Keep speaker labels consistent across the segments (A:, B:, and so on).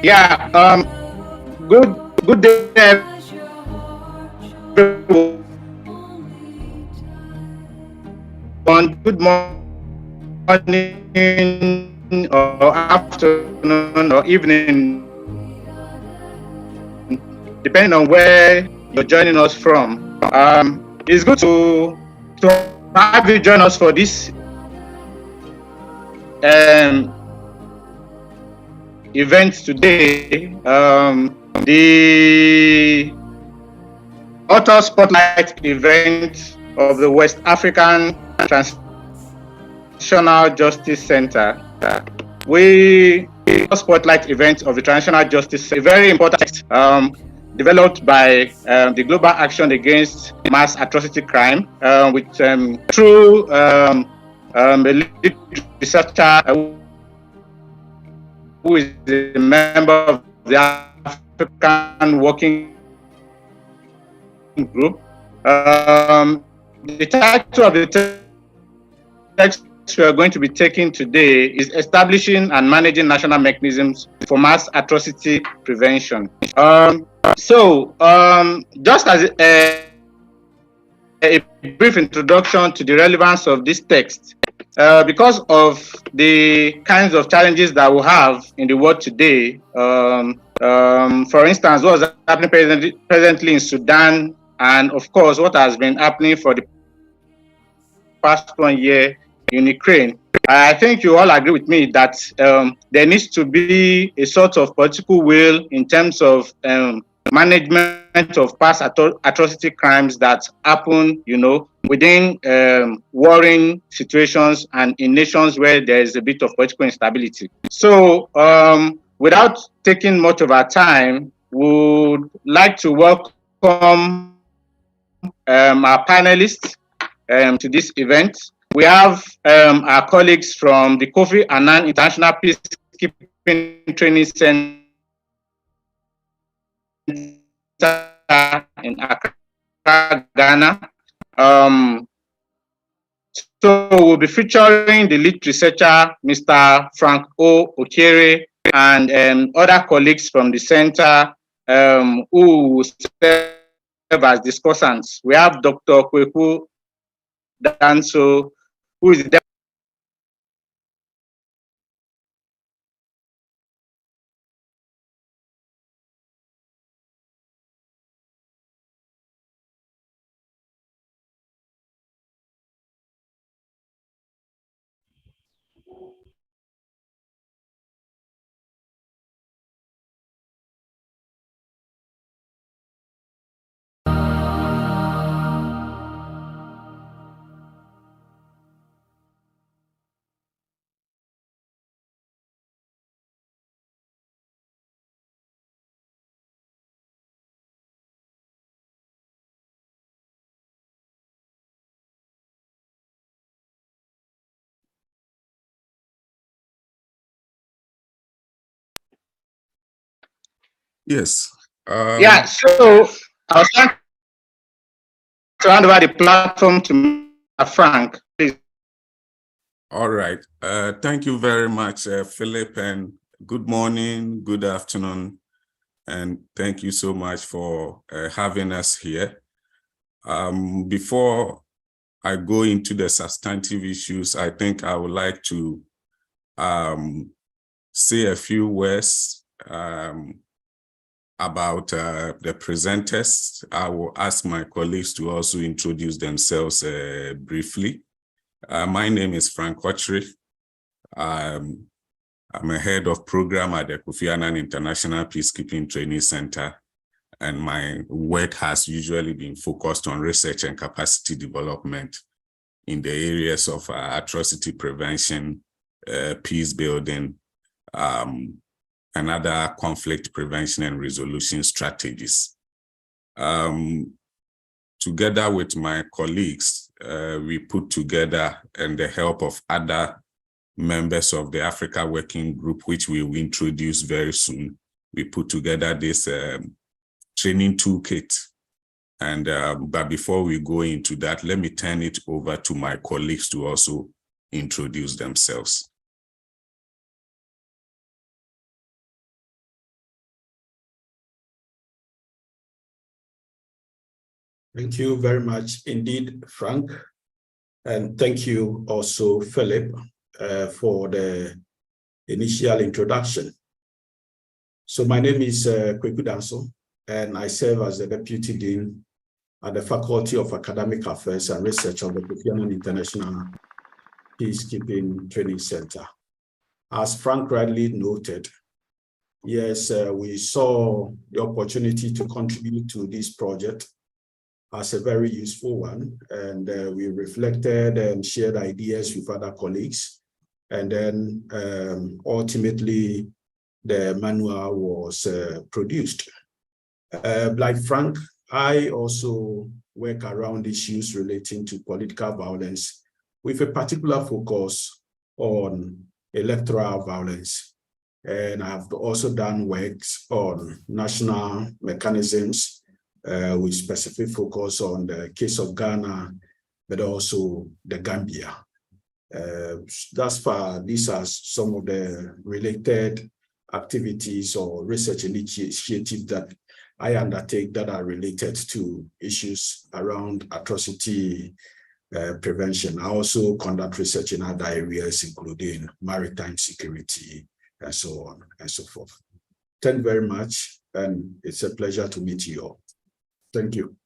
A: Yeah, good day, everyone. Good morning, or afternoon, or evening, depending on where you're joining us from. It's good to have you join us for this event today. The Author Spotlight event of the West African Transitional Justice Center. We Spotlight event of the Transitional Justice, a very important text developed by the Global Action Against Mass Atrocity Crime, with through a lead researcher who is a member of the African Working Group. The title of the text we are going to be taking today is Establishing and Managing National Mechanisms for Mass Atrocity Prevention. Just as a brief introduction to the relevance of this text, because of the kinds of challenges that we have in the world today, for instance, what is happening presently in Sudan, and of course, what has been happening for the past 1 year in Ukraine, I think you all agree with me that there needs to be a sort of political will in terms of management of past atrocity crimes that happen, within warring situations and in nations where there is a bit of political instability. So, without taking much of our time, we would like to welcome our panelists to this event. We have our colleagues from the Kofi Annan International Peacekeeping Training Center in Accra, Ghana. So we'll be featuring the lead researcher, Mr. Frank O. Okere, and other colleagues from the center who will serve as discussants. We have Dr. Kweku Danso, who is the
B: Yes.
A: So I was trying to hand over the platform to Frank, please.
B: All right. Thank you very much, Philip, and good morning, good afternoon, and thank you so much for having us here. Before I go into the substantive issues, I think I would like to say a few words about the presenters. I will ask my colleagues to also introduce themselves briefly. My name is Frank Ochre. I'm a head of program at the Kofi Annan International Peacekeeping Training Center, and my work has usually been focused on research and capacity development in the areas of atrocity prevention, peace building, and other conflict prevention and resolution strategies. Together with my colleagues, we put together, and the help of other members of the Africa Working Group, which we will introduce very soon, we put together this training toolkit. And but before we go into that, let me turn it over to my colleagues to also introduce themselves.
C: Thank you very much indeed, Frank. And thank you also, Philip, for the initial introduction. So my name is Kofi Danso, and I serve as the Deputy Dean at the Faculty of Academic Affairs and Research of the Kofi Annan International Peacekeeping Training Center. As Frank rightly noted, yes, we saw the opportunity to contribute to this project as a very useful one, and we reflected and shared ideas with other colleagues, and then ultimately the manual was produced. Like Frank, I also work around issues relating to political violence with a particular focus on electoral violence. And I've also done works on national mechanisms with specific focus on the case of Ghana, but also the Gambia. Thus far, these are some of the related activities or research initiatives that I undertake that are related to issues around atrocity prevention. I also conduct research in other areas, including maritime security and so on and so forth. Thank you very much, and it's a pleasure to meet you all. Thank you.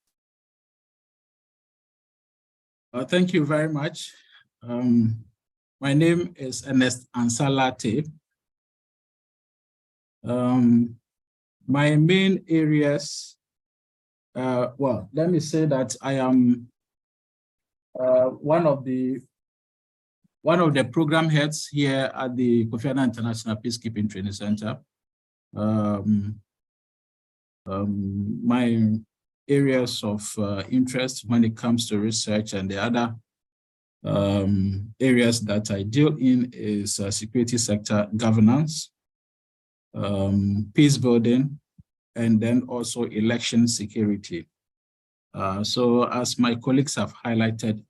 D: Thank you very much. My name is Ernest Ansalate. My main areas, well, let me say that I am one of the program heads here at the Kofi Annan International Peacekeeping Training Center. My areas of interest when it comes to research and the other areas that I deal in is security sector governance, peace building, and then also election security. So as my colleagues have highlighted,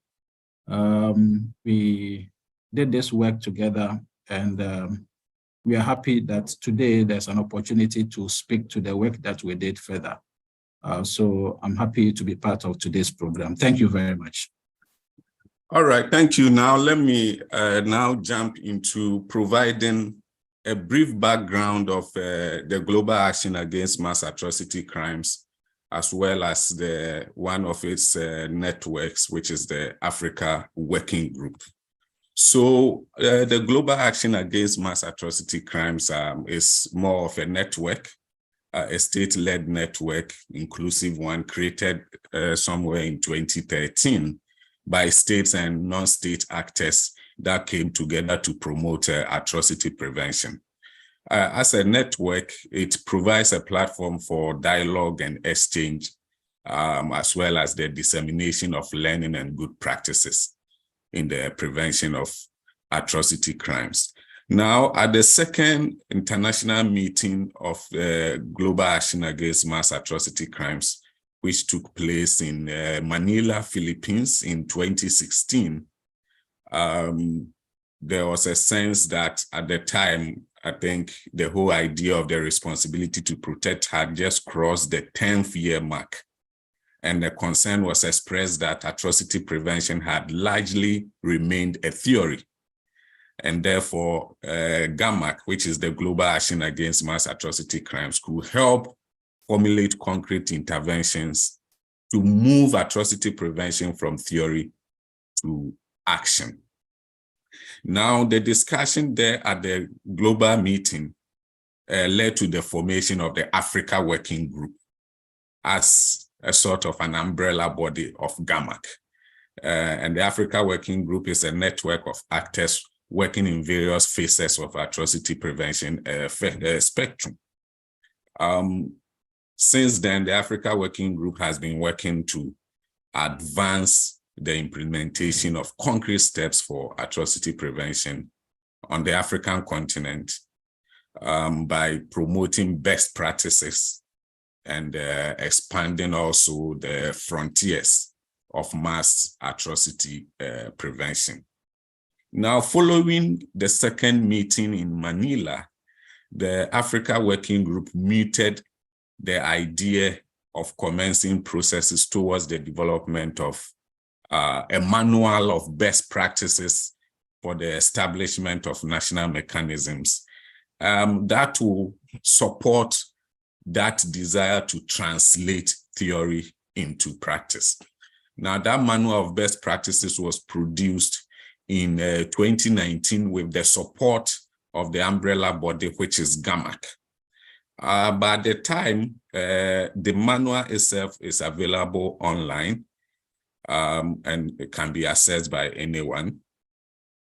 D: we did this work together, and we are happy that today there's an opportunity to speak to the work that we did further. So I'm happy to be part of today's program. Thank you very much.
B: All right, thank you. Now let me now jump into providing a brief background of the global action against mass atrocity crimes, as well as one of its networks, which is the Africa Working Group. So the global action against mass atrocity crimes is more of a network, a state-led network, inclusive one created somewhere in 2013 by states and non-state actors that came together to promote atrocity prevention. As a network, it provides a platform for dialogue and exchange, as well as the dissemination of learning and good practices in the prevention of atrocity crimes. Now, at the second international meeting of Global Action Against Mass Atrocity Crimes, which took place in Manila, Philippines in 2016, there was a sense that at the time, I think the whole idea of the responsibility to protect had just crossed the 10th year mark. And the concern was expressed that atrocity prevention had largely remained a theory. And therefore, GAAMAC, which is the Global Action Against Mass Atrocity Crimes, could help formulate concrete interventions to move atrocity prevention from theory to action. Now, the discussion there at the global meeting led to the formation of the Africa Working Group as a sort of an umbrella body of GAAMAC. And the Africa Working Group is a network of actors working in various phases of atrocity prevention spectrum. Since then, the Africa Working Group has been working to advance the implementation of concrete steps for atrocity prevention on the African continent by promoting best practices and expanding also the frontiers of mass atrocity prevention. Now, following the second meeting in Manila, the Africa Working Group mooted the idea of commencing processes towards the development of a manual of best practices for the establishment of national mechanisms that will support that desire to translate theory into practice. Now, that manual of best practices was produced in 2019 with the support of the umbrella body, which is GAAMAC. But at the time, the manual itself is available online and it can be accessed by anyone.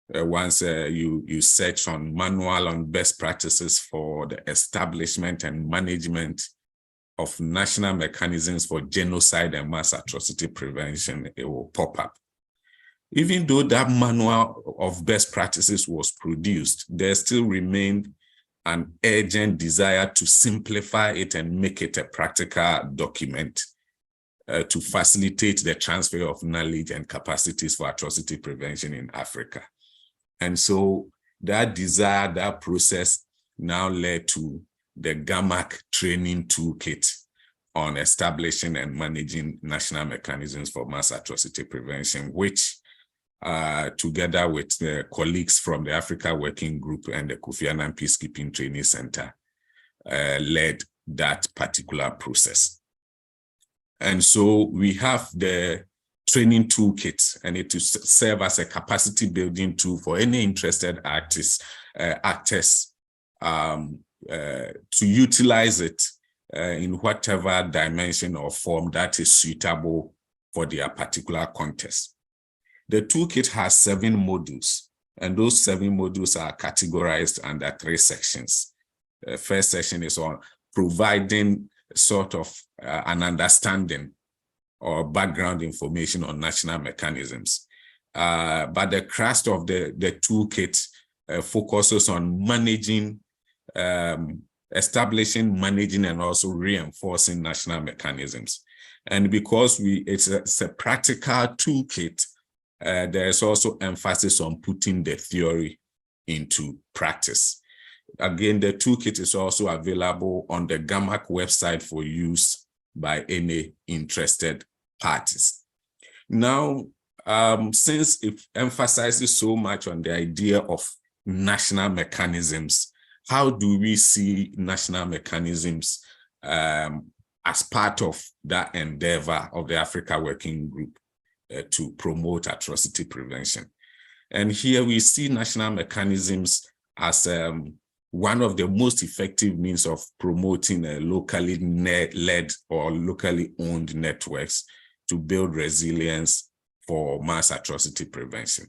B: Once you search on manual on best practices for the establishment and management of national mechanisms for genocide and mass atrocity prevention, it will pop up. Even though that manual of best practices was produced, there still remained an urgent desire to simplify it and make it a practical document to facilitate the transfer of knowledge and capacities for atrocity prevention in Africa. And so that desire, that process now led to the GAAMAC training toolkit on establishing and managing national mechanisms for mass atrocity prevention, which together with the colleagues from the Africa Working Group and the Kofi Annan Peacekeeping Training Center led that particular process. And so we have the training toolkit, and it to serve as a capacity building tool for any interested actors to utilize it in whatever dimension or form that is suitable for their particular context. The toolkit has 7 modules, and those 7 modules are categorized under 3 sections. The first section is on providing sort of an understanding or background information on national mechanisms. But the crust of the toolkit focuses on managing, establishing, managing, and also reinforcing national mechanisms. And because it's a practical toolkit, there is also emphasis on putting the theory into practice. Again, the toolkit is also available on the GAAMAC website for use by any interested parties. Now, since it emphasizes so much on the idea of national mechanisms, how do we see national mechanisms as part of that endeavor of the Africa Working Group to promote atrocity prevention? And here we see national mechanisms as one of the most effective means of promoting locally led or locally owned networks to build resilience for mass atrocity prevention.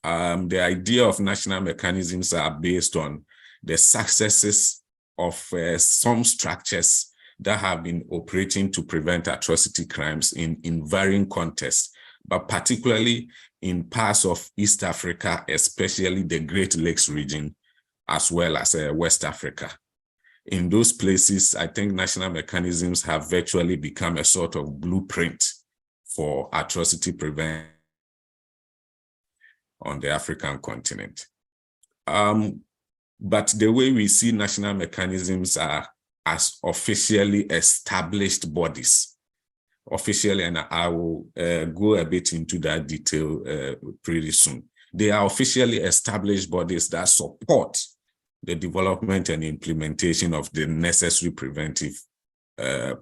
B: The idea of national mechanisms are based on the successes of some structures that have been operating to prevent atrocity crimes in varying contexts, but particularly in parts of East Africa, especially the Great Lakes region, as well as West Africa. In those places, I think national mechanisms have virtually become a sort of blueprint for atrocity prevention on the African continent. But the way we see national mechanisms are as officially established bodies. Officially, and I will go a bit into that detail pretty soon. They are officially established bodies that support the development and implementation of the necessary preventive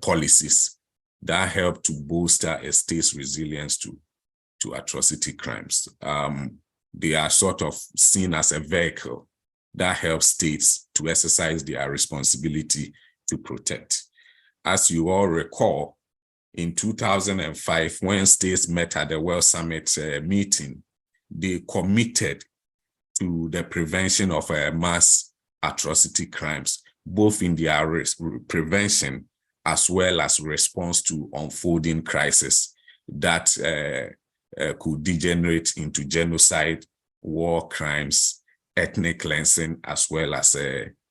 B: policies that help to bolster a state's resilience to atrocity crimes. They are sort of seen as a vehicle that helps states to exercise their responsibility to protect. As you all recall, in 2005, when states met at the World Summit meeting, they committed to the prevention of mass atrocity crimes, both in their prevention as well as response to unfolding crises that could degenerate into genocide, war crimes, ethnic cleansing, as well as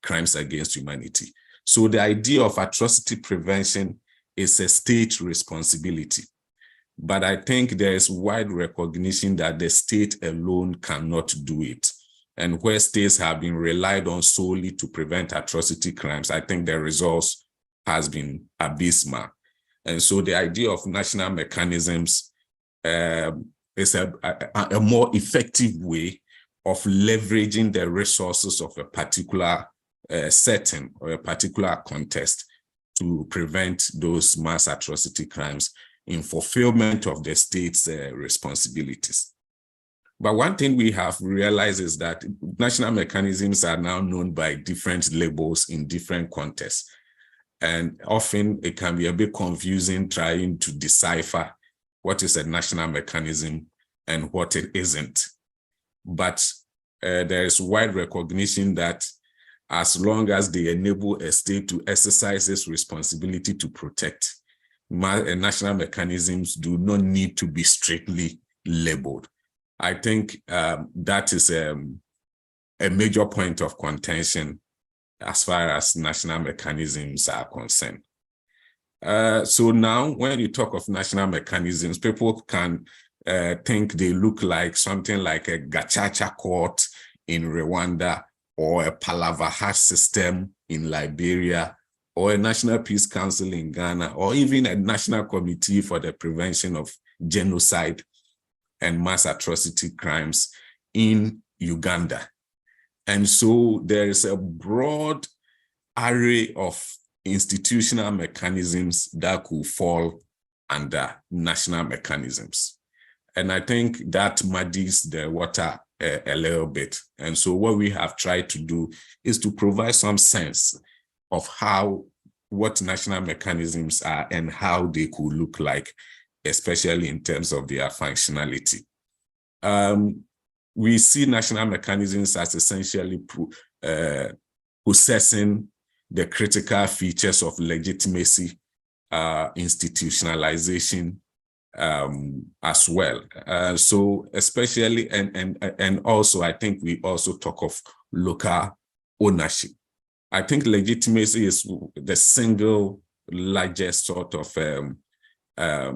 B: crimes against humanity. So the idea of atrocity prevention is a state responsibility. But I think there is wide recognition that the state alone cannot do it. And where states have been relied on solely to prevent atrocity crimes, I think the results has been abysmal. And so the idea of national mechanisms is a more effective way of leveraging the resources of a particular setting or a particular context to prevent those mass atrocity crimes in fulfillment of the state's responsibilities. But one thing we have realized is that national mechanisms are now known by different labels in different contexts. And often it can be a bit confusing trying to decipher what is a national mechanism and what it isn't. But there is wide recognition that as long as they enable a state to exercise its responsibility to protect, national mechanisms do not need to be strictly labeled. I think that is a major point of contention as far as national mechanisms are concerned. So now when you talk of national mechanisms, people can think they look like something like a Gacaca court in Rwanda, or a Palavahas system in Liberia, or a National Peace Council in Ghana, or even a National Committee for the Prevention of Genocide and Mass Atrocity Crimes in Uganda. And so there is a broad array of institutional mechanisms that could fall under national mechanisms. And I think that muddies the water a little bit. And so what we have tried to do is to provide some sense of what national mechanisms are and how they could look like, especially in terms of their functionality. We see national mechanisms as essentially possessing the critical features of legitimacy, institutionalization, as well. So especially, and also, I think we also talk of local ownership. I think legitimacy is the single largest sort of a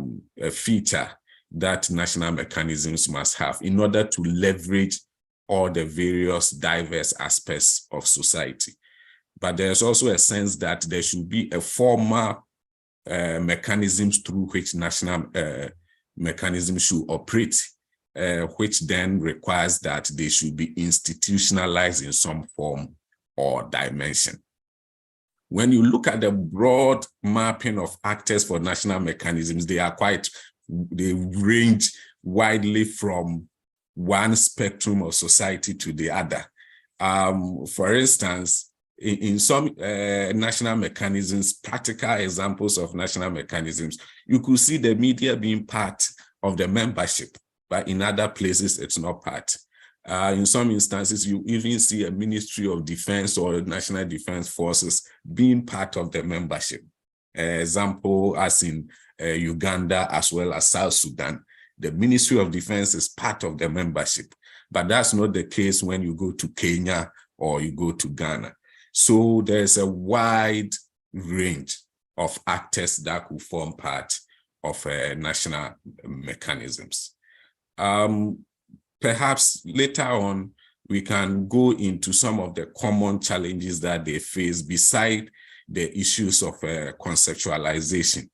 B: feature that national mechanisms must have in order to leverage all the various diverse aspects of society. But there's also a sense that there should be a formal mechanisms through which national mechanisms should operate, which then requires that they should be institutionalized in some form or dimension. When you look at the broad mapping of actors for national mechanisms, they range widely from one spectrum of society to the other. For instance, in some national mechanisms, practical examples of national mechanisms, you could see the media being part of the membership, but in other places, it's not part. In some instances, you even see a Ministry of Defense or National Defense Forces being part of the membership. Example, as in Uganda, as well as South Sudan, the Ministry of Defense is part of the membership, but that's not the case when you go to Kenya or you go to Ghana. So there's a wide range of actors that could form part of national mechanisms. Perhaps later on, we can go into some of the common challenges that they face beside the issues of conceptualization.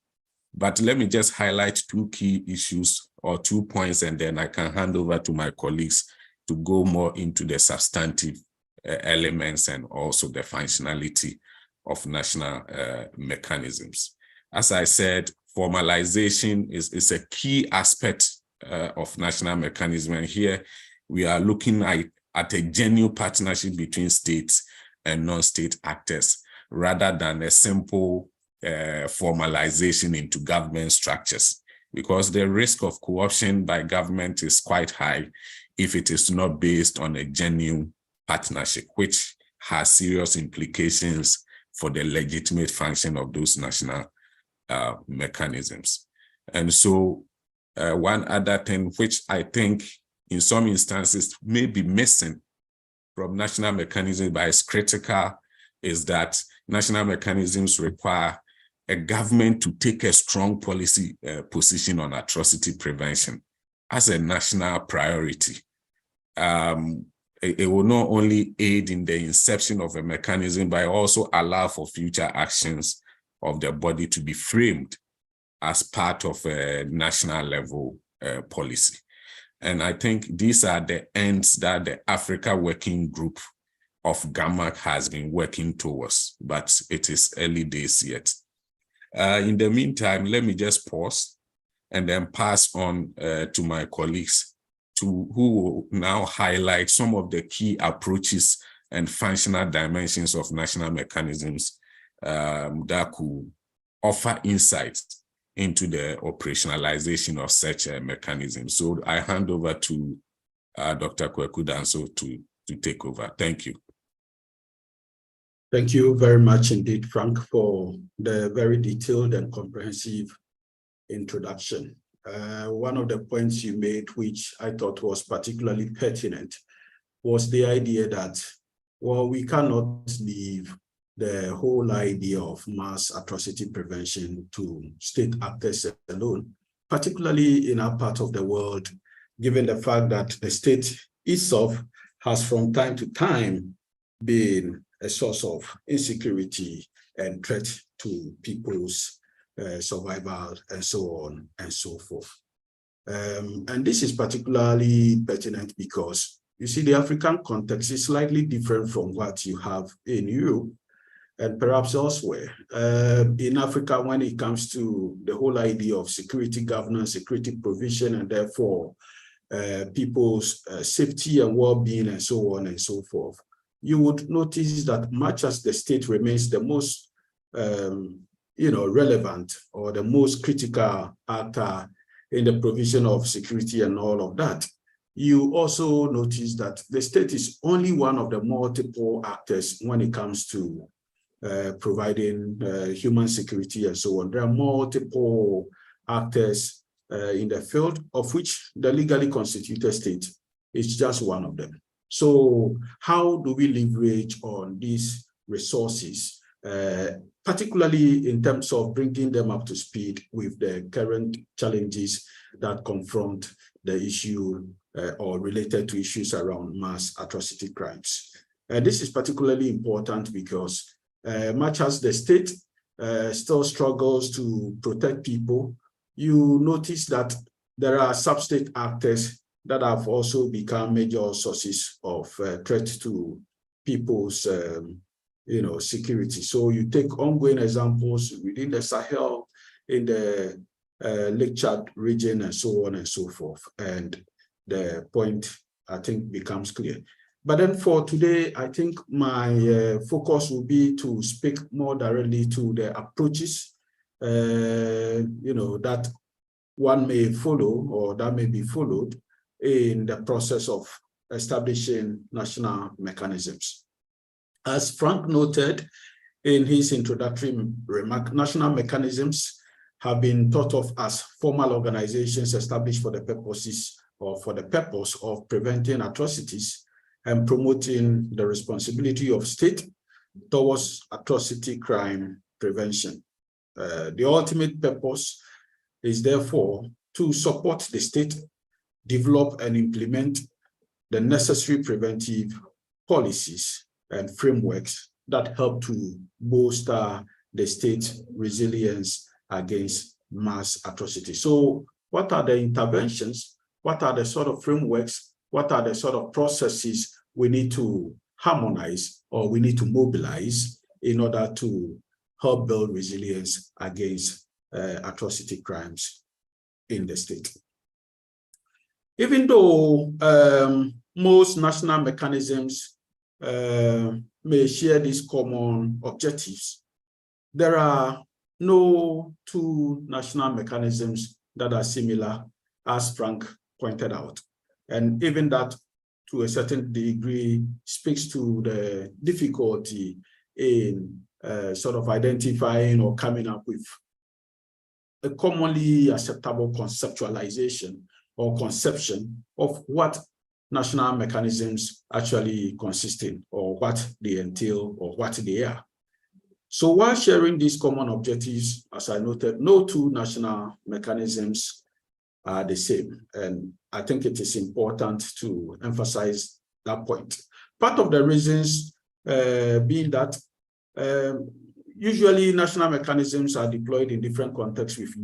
B: But let me just highlight two key issues or 2 points, and then I can hand over to my colleagues to go more into the substantive elements and also the functionality of national mechanisms. As I said, formalization is a key aspect of national mechanism. And here we are looking at a genuine partnership between states and non-state actors, rather than a simple formalization into government structures, because the risk of corruption by government is quite high if it is not based on a genuine partnership, which has serious implications for the legitimate function of those national mechanisms. And so one other thing which I think in some instances may be missing from national mechanisms, but is critical, is that national mechanisms require a government to take a strong policy position on atrocity prevention as a national priority. It will not only aid in the inception of a mechanism, but also allow for future actions of the body to be framed as part of a national level policy. And I think these are the ends that the Africa Working Group of GAAMAC has been working towards, but it is early days yet. In the meantime, let me just pause and then pass on to my colleagues who will now highlight some of the key approaches and functional dimensions of national mechanisms that could offer insights into the operationalization of such a mechanism. So I hand over to Dr. Kweku Danso to take over. Thank you.
C: Thank you very much indeed, Frank, for the very detailed and comprehensive introduction. One of the points you made, which I thought was particularly pertinent, was the idea that, well, we cannot leave the whole idea of mass atrocity prevention to state actors alone, particularly in our part of the world, given the fact that the state itself has from time to time been a source of insecurity and threat to people's survival and so on and so forth. And this is particularly pertinent because you see the African context is slightly different from what you have in Europe and perhaps elsewhere. In Africa, when it comes to the whole idea of security governance, security provision, and therefore people's safety and well-being and so on and so forth, you would notice that much as the state remains the most relevant or the most critical actor in the provision of security and all of that, you also notice that the state is only one of the multiple actors when it comes to providing human security and so on. There are multiple actors in the field, of which the legally constituted state is just one of them. So how do we leverage on these resources, particularly in terms of bringing them up to speed with the current challenges that confront the issue or related to issues around mass atrocity crimes? And this is particularly important because much as the state still struggles to protect people, you notice that there are sub-state actors that have also become major sources of threat to people's security. So you take ongoing examples within the Sahel, in the Lake Chad region, and so on and so forth. And the point, I think, becomes clear. But then for today, I think my focus will be to speak more directly to the approaches, that one may follow or that may be followed in the process of establishing national mechanisms. As Frank noted in his introductory remark, national mechanisms have been thought of as formal organizations established for the purposes or for the purpose of preventing atrocities and promoting the responsibility of state towards atrocity crime prevention. The ultimate purpose is therefore to support the state, develop and implement the necessary preventive policies and frameworks that help to bolster the state's resilience against mass atrocity. So what are the interventions? What are the sort of frameworks? What are the sort of processes we need to harmonize or we need to mobilize in order to help build resilience against atrocity crimes in the state? Even though most national mechanisms may share these common objectives, there are no two national mechanisms that are similar, as Frank pointed out. And even that, to a certain degree, speaks to the difficulty in sort of identifying or coming up with a commonly acceptable conceptualization or conception of what national mechanisms actually consist in, or what they entail, or what they are. So while sharing these common objectives, as I noted, no two national mechanisms are the same. And I think it is important to emphasize that point. Part of the reasons being that Usually, national mechanisms are deployed in different contexts with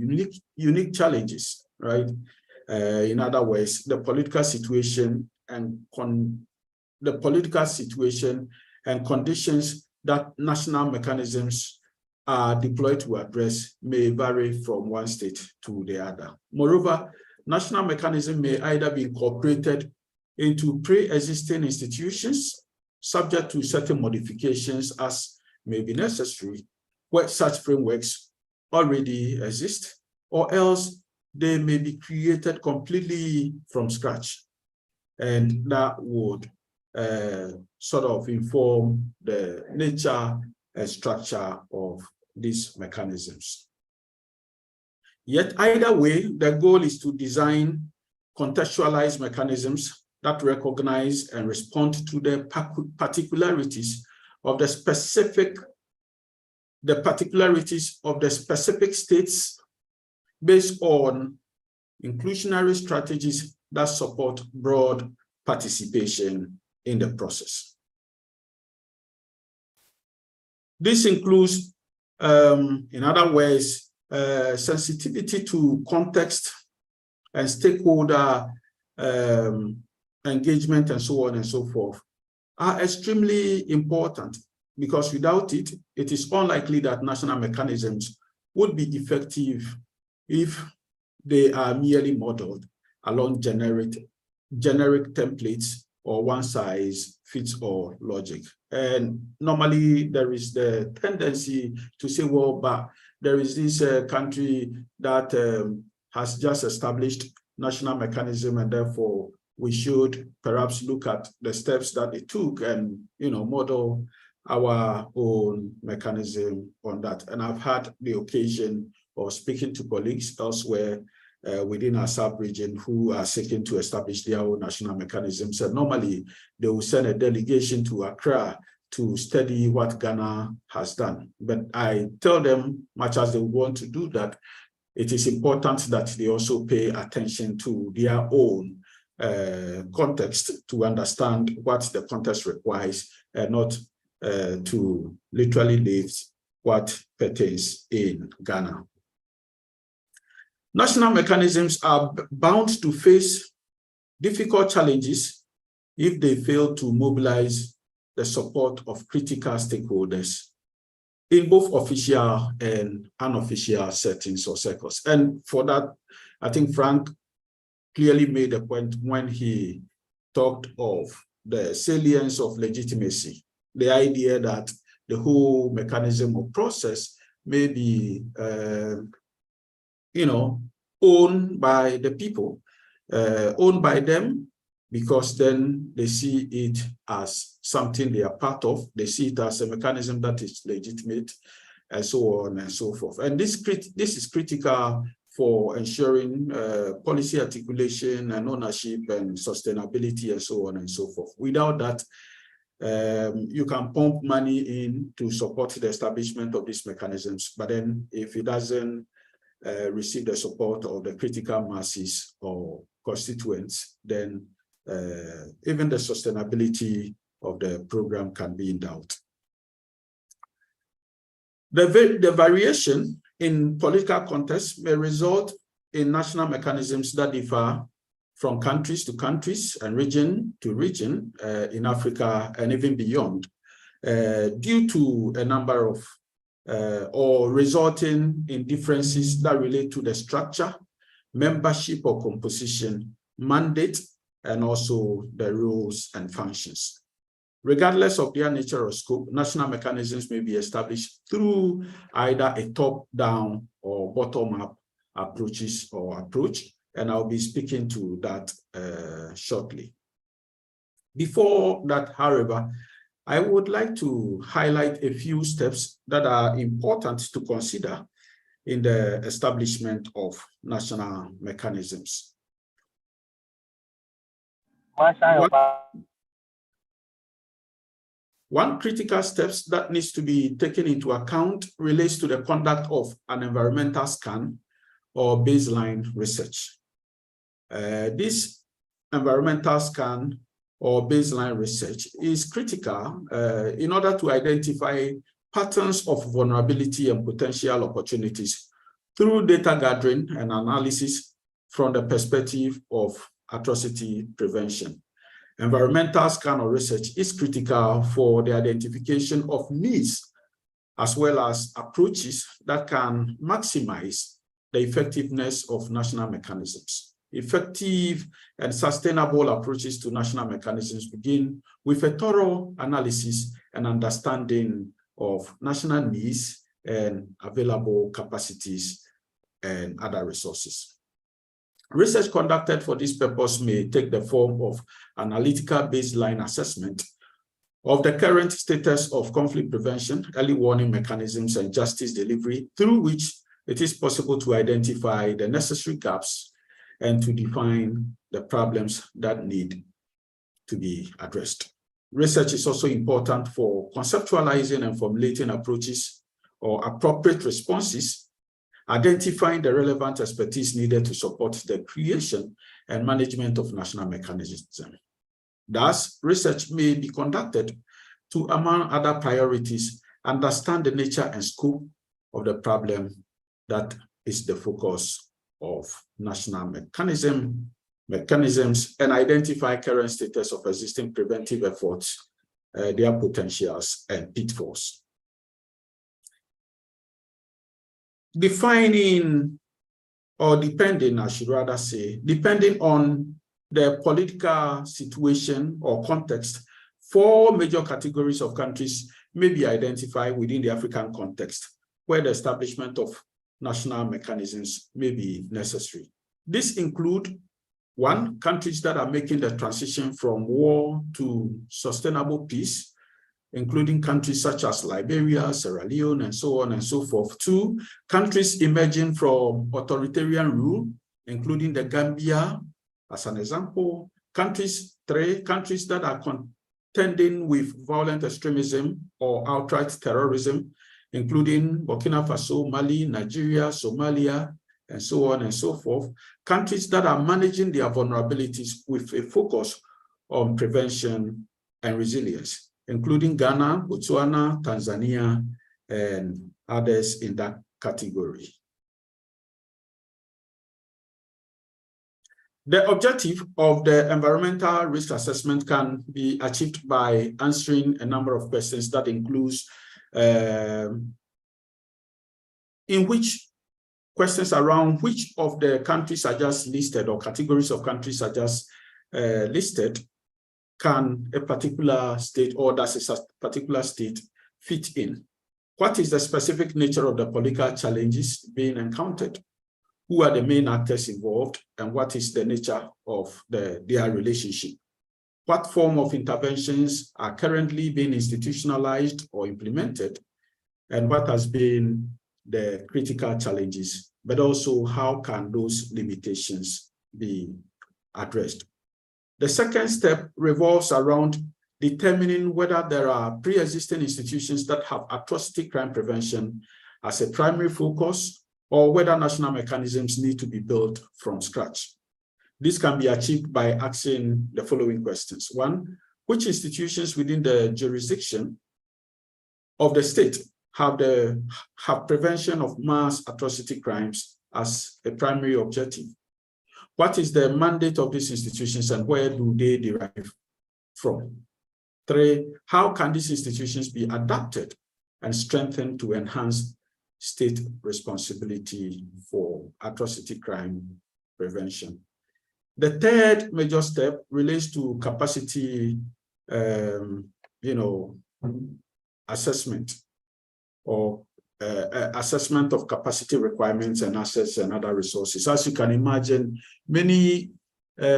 C: unique challenges, right? In other words, the political situation and conditions that national mechanisms are deployed to address may vary from one state to the other. Moreover, national mechanisms may either be incorporated into pre-existing institutions, subject to certain modifications as may be necessary, where such frameworks already exist, or else they may be created completely from scratch. And that would sort of inform the nature and structure of these mechanisms. Yet either way, the goal is to design contextualized mechanisms that recognize and respond to the particularities of the specific states based on inclusionary strategies that support broad participation in the process. This includes, in other words, sensitivity to context and stakeholder engagement and so on and so forth are extremely important, because without it, it is unlikely that national mechanisms would be effective if they are merely modeled along generic templates or one-size-fits-all logic. And normally there is the tendency to say, well, but there is this country that has just established national mechanism, and therefore we should perhaps look at the steps that they took and, you know, model our own mechanism on that. And I've had the occasion of speaking to colleagues elsewhere within our sub-region who are seeking to establish their own national mechanisms. And normally they will send a delegation to Accra to study what Ghana has done. But I tell them, much as they want to do that, it is important that they also pay attention to their own context to understand what the context requires, and not to literally lift what pertains in Ghana. National mechanisms are bound to face difficult challenges if they fail to mobilize the support of critical stakeholders in both official and unofficial settings or circles. And for that, I think Frank clearly made a point when he talked of the salience of legitimacy, the idea that the whole mechanism or process may be, owned by the people, owned by them, because then they see it as something they are part of. They see it as a mechanism that is legitimate, and so on and so forth. And this is critical for ensuring policy articulation and ownership and sustainability and so on and so forth. Without that, you can pump money in to support the establishment of these mechanisms, but then if it doesn't receive the support of the critical masses or constituents, then even the sustainability of the program can be in doubt. The variation in political context may result in national mechanisms that differ from countries to countries and region to region in Africa and even beyond, due to a number of or resulting in differences that relate to the structure, membership or composition, mandate, and also the roles and functions. Regardless of their nature or scope, national mechanisms may be established through either a top-down or bottom-up approach, and I'll be speaking to that shortly. Before that, however, I would like to highlight a few steps that are important to consider in the establishment of national mechanisms. One critical step that needs to be taken into account relates to the conduct of an environmental scan or baseline research. This environmental scan or baseline research is critical in order to identify patterns of vulnerability and potential opportunities through data gathering and analysis from the perspective of atrocity prevention. Environmental scan or research is critical for the identification of needs as well as approaches that can maximize the effectiveness of national mechanisms. Effective and sustainable approaches to national mechanisms begin with a thorough analysis and understanding of national needs and available capacities and other resources. Research conducted for this purpose may take the form of analytical baseline assessment of the current status of conflict prevention, early warning mechanisms, and justice delivery, through which it is possible to identify the necessary gaps and to define the problems that need to be addressed. Research is also important for conceptualizing and formulating approaches or appropriate responses, identifying the relevant expertise needed to support the creation and management of national mechanisms. Thus, research may be conducted to, among other priorities, understand the nature and scope of the problem that is the focus of national mechanisms and identify current status of existing preventive efforts, their potentials and pitfalls. Defining, or depending, I should rather say, depending on the political situation or context, 4 major categories of countries may be identified within the African context, where the establishment of national mechanisms may be necessary. These include: 1, countries that are making the transition from war to sustainable peace, including countries such as Liberia, Sierra Leone, and so on and so forth. 2, countries emerging from authoritarian rule, including the Gambia, as an example. 3, countries that are contending with violent extremism or outright terrorism, including Burkina Faso, Mali, Nigeria, Somalia, and so on and so forth. Countries that are managing their vulnerabilities with a focus on prevention and resilience, including Ghana, Botswana, Tanzania, and others in that category. The objective of the environmental risk assessment can be achieved by answering a number of questions that includes questions around which of the countries are just listed or categories of countries are just listed can a particular state or does a particular state fit in? What is the specific nature of the political challenges being encountered? Who are the main actors involved, and what is the nature of their relationship? What form of interventions are currently being institutionalized or implemented, and what has been the critical challenges, but also how can those limitations be addressed? The second step revolves around determining whether there are pre-existing institutions that have atrocity crime prevention as a primary focus, or whether national mechanisms need to be built from scratch. This can be achieved by asking the following questions. 1, which institutions within the jurisdiction of the state have prevention of mass atrocity crimes as a primary objective? What is the mandate of these institutions and where do they derive from? 3, how can these institutions be adapted and strengthened to enhance state responsibility for atrocity crime prevention? The third major step relates to capacity, assessment, or assessment of capacity requirements and assets and other resources. As you can imagine, many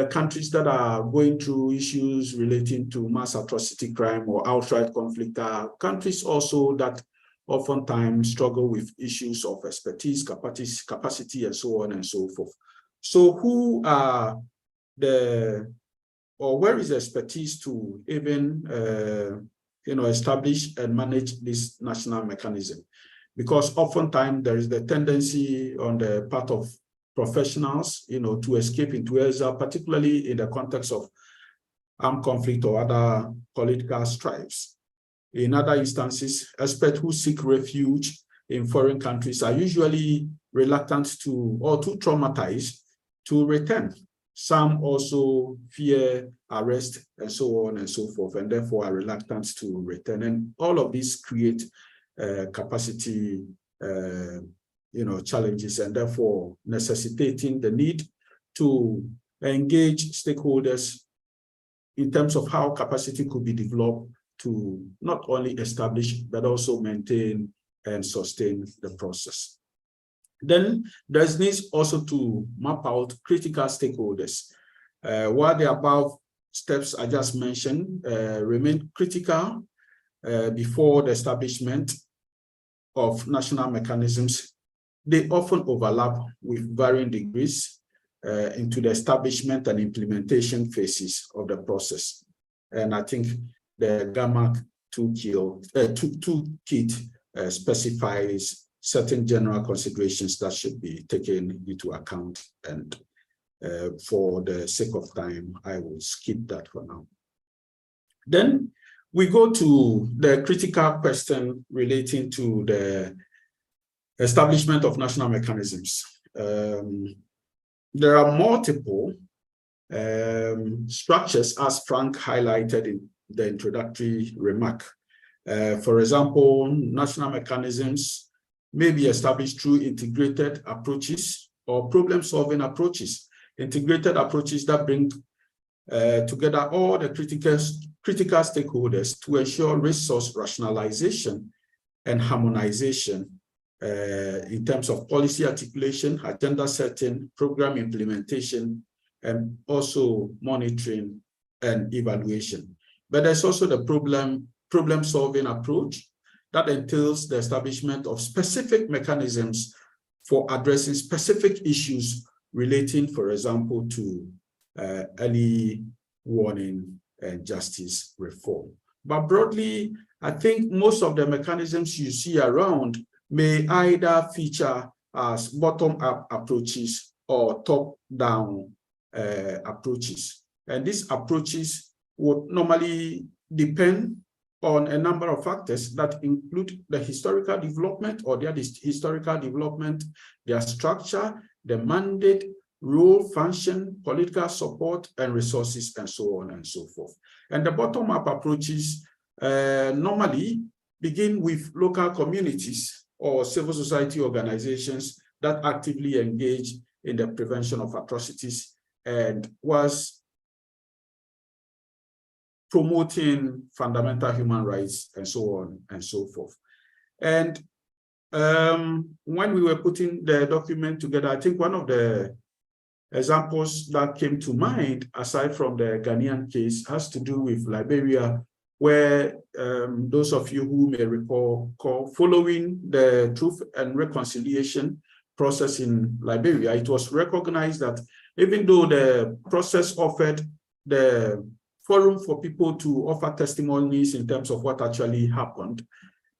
C: countries that are going through issues relating to mass atrocity crime or outright conflict are countries also that oftentimes struggle with issues of expertise, capacity, and so on and so forth. So who are where is the expertise to even establish and manage this national mechanism? Because oftentimes there is the tendency on the part of professionals, to escape into exile, particularly in the context of armed conflict or other political strifes. In other instances, experts who seek refuge in foreign countries are usually reluctant to or too traumatized to return. Some also fear arrest and so on and so forth, and therefore are reluctant to return. And all of these create capacity challenges, and therefore necessitating the need to engage stakeholders in terms of how capacity could be developed to not only establish, but also maintain and sustain the process. Then there's needs also to map out critical stakeholders. While the above steps I just mentioned remain critical before the establishment of national mechanisms, they often overlap with varying degrees into the establishment and implementation phases of the process. And I think the GAAMAC toolkit specifies certain general considerations that should be taken into account. And for the sake of time, I will skip that for now. Then we go to the critical question relating to the establishment of national mechanisms. There are multiple structures, as Frank highlighted in the introductory remark. For example, national mechanisms may be established through integrated approaches or problem-solving approaches. Integrated approaches that bring together all the critical stakeholders to ensure resource rationalization and harmonization in terms of policy articulation, agenda setting, program implementation, and also monitoring and evaluation. But there's also the problem-solving approach that entails the establishment of specific mechanisms for addressing specific issues relating, for example, to early warning and justice reform. But broadly, I think most of the mechanisms you see around may either feature as bottom-up approaches or top-down approaches. And these approaches would normally depend on a number of factors that include the historical development or their historical development, their structure, the mandate, role, function, political support, and resources, and so on and so forth. And the bottom-up approaches normally begin with local communities or civil society organizations that actively engage in the prevention of atrocities and was promoting fundamental human rights and so on and so forth. And when we were putting the document together, I think one of the examples that came to mind, aside from the Ghanaian case, has to do with Liberia, where those of you who may recall, following the Truth and Reconciliation process in Liberia, it was recognized that even though the process offered the forum for people to offer testimonies in terms of what actually happened,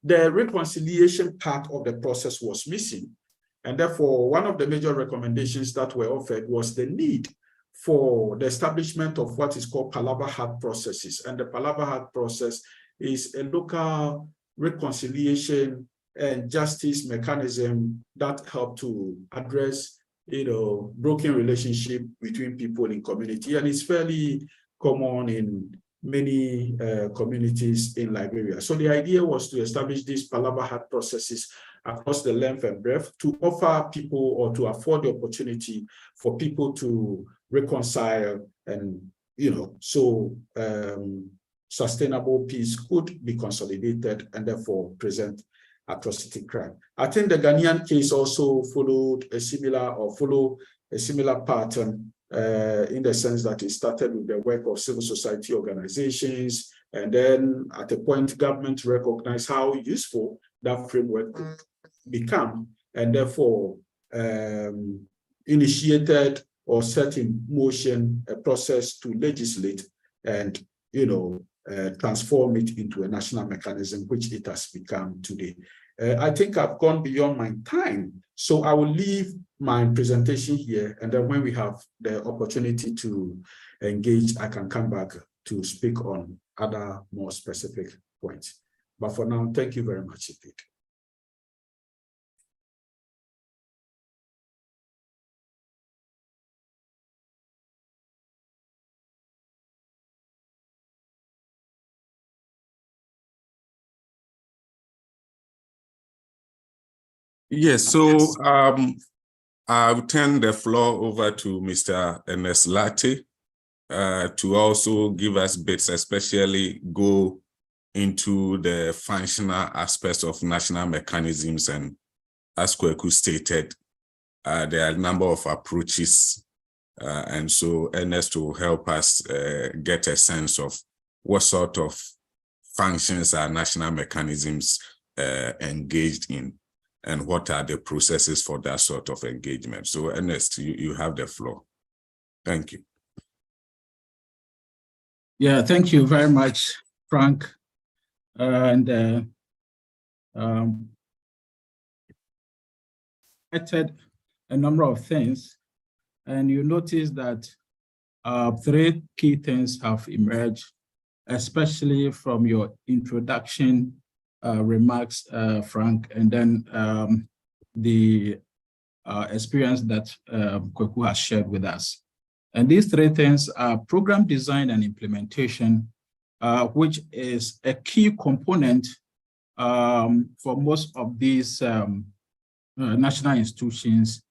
C: the reconciliation part of the process was missing. And therefore, one of the major recommendations that were offered was the need for the establishment of what is called Palava Hat processes. And the Palava Hat process is a local reconciliation and justice mechanism that help to address, broken relationship between people in community. And it's fairly common in many communities in Liberia. So the idea was to establish these Palava Hat processes across the length and breadth to offer people or to afford the opportunity for people to reconcile and, so sustainable peace could be consolidated and therefore present atrocity crime. I think the Ghanaian case also followed a similar pattern in the sense that it started with the work of civil society organizations, and then at a point, government recognized how useful that framework could become, and therefore initiated or set in motion a process to legislate and transform it into a national mechanism, which it has become today. I think I've gone beyond my time, so I will leave my presentation here, and then when we have the opportunity to engage, I can come back to speak on other more specific points. But for now, thank you very much indeed.
B: Yes, so I'll turn the floor over to Mr. Ernest Latte to also give us bits, especially go into the functional aspects of national mechanisms. And as Kweku stated, there are a number of approaches. And so Ernest will help us get a sense of what sort of functions are national mechanisms engaged in, and what are the processes for that sort of engagement. So Ernest, you have the floor. Thank you.
D: Yeah, thank you very much, Frank. I said a number of things, and you notice that three key things have emerged, especially from your introduction remarks, Frank, and then the experience that Kweku has shared with us. And these three things are program design and implementation, which is a key component for most of these national institutions,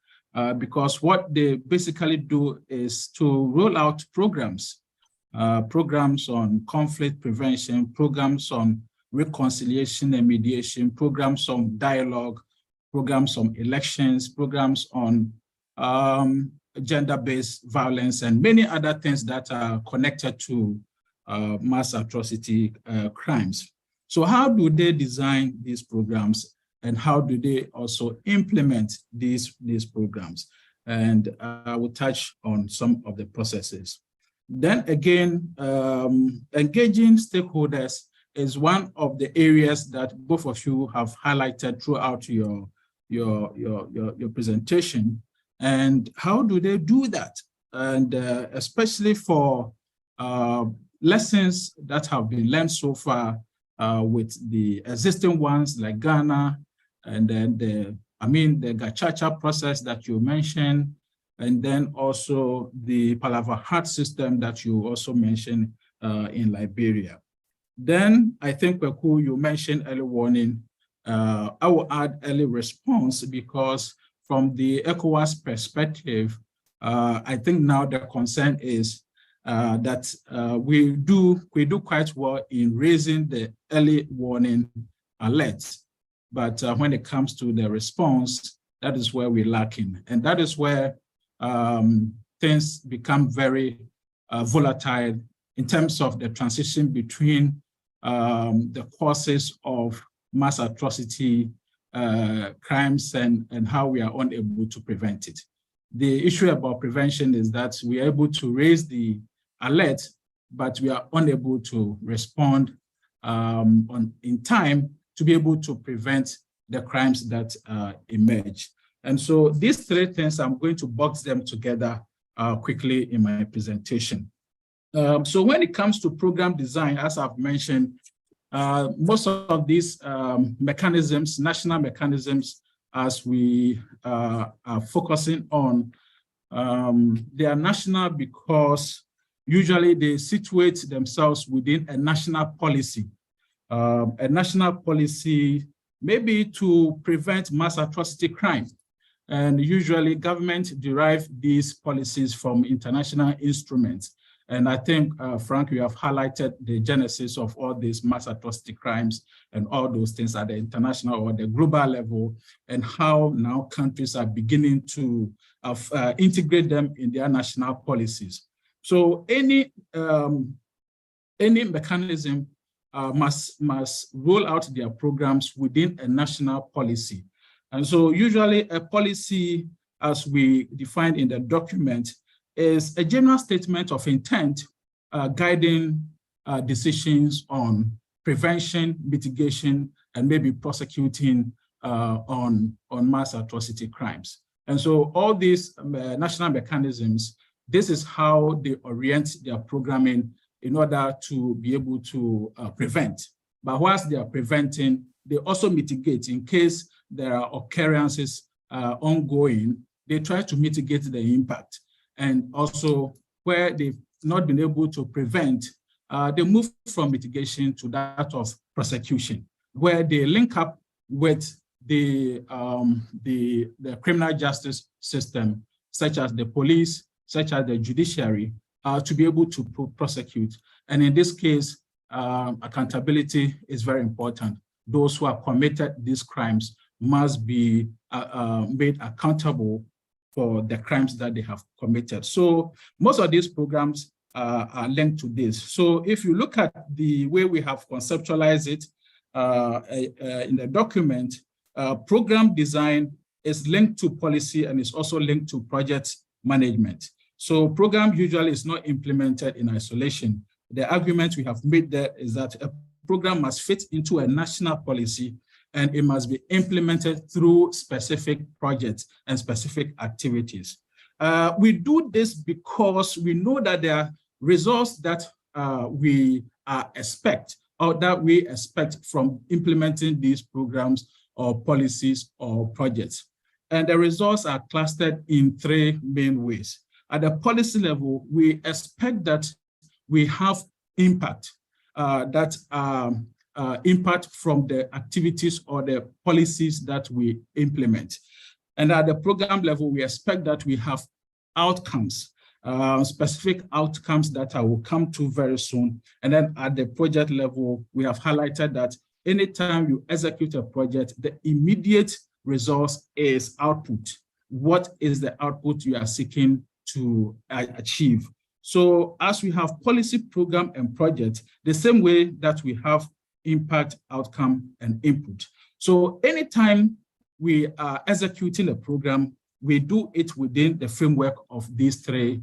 D: because what they basically do is to roll out programs, programs on conflict prevention, programs on reconciliation and mediation, programs on dialogue, programs on elections, programs on gender-based violence, and many other things that are connected to mass atrocity crimes. So how do they design these programs, and how do they also implement these programs? And I will touch on some of the processes. Then again, engaging stakeholders is one of the areas that both of you have highlighted throughout your presentation. And how do they do that? And especially for lessons that have been learned so far with the existing ones like Ghana, and then the Gachacha process that you mentioned, and then also the Palava Heart system that you also mentioned in Liberia. Then I think, Kweku, you mentioned early warning. I will add early response, because from the ECOWAS perspective, I think now the concern is that we do quite well in raising the early warning alerts. But when it comes to the response, that is where we're lacking. And that is where things become very volatile in terms of the transition between the causes of mass atrocity crimes and how we are unable to prevent it. The issue about prevention is that we are able to raise the alert, but we are unable to respond in time to be able to prevent the crimes that emerge. And so these three things, I'm going to box them together quickly in my presentation. So when it comes to program design, as I've mentioned, most of these mechanisms, national mechanisms, as we are focusing on, they are national because usually they situate themselves within a national policy. A national policy maybe to prevent mass atrocity crime. And usually government derive these policies from international instruments. And I think, Frank, you have highlighted the genesis of all these mass atrocity crimes and all those things at the international or the global level, and how now countries are beginning to integrate them in their national policies. So any mechanism must roll out their programs within a national policy. And so usually a policy, as we defined in the document, is a general statement of intent guiding decisions on prevention, mitigation, and maybe prosecuting on mass atrocity crimes. And so all these national mechanisms, this is how they orient their programming in order to be able to prevent But whilst they are preventing, they also mitigate in case there are occurrences ongoing. They try to mitigate the impact. And also where they've not been able to prevent, they move from mitigation to that of prosecution, where they link up with the criminal justice system, such as the police, such as the judiciary, to be able to prosecute. And in this case, accountability is very important. Those who have committed these crimes must be made accountable for the crimes that they have committed. So most of these programs are linked to this. So if you look at the way we have conceptualized it in the document, program design is linked to policy and is also linked to project management. So program usually is not implemented in isolation. The argument we have made there is that a program must fit into a national policy and it must be implemented through specific projects and specific activities. We do this because we know that there are results that we expect from implementing these programs or policies or projects. And the results are clustered in three main ways. At the policy level, we expect that we have impact, impact from the activities or the policies that we implement. And at the program level, we expect that we have outcomes, specific outcomes that I will come to very soon. And then at the project level, we have highlighted that anytime you execute a project, the immediate resource is output. What is the output you are seeking to achieve? So as we have policy, program, and project, the same way that we have impact, outcome, and input. So anytime we are executing a program, we do it within the framework of these three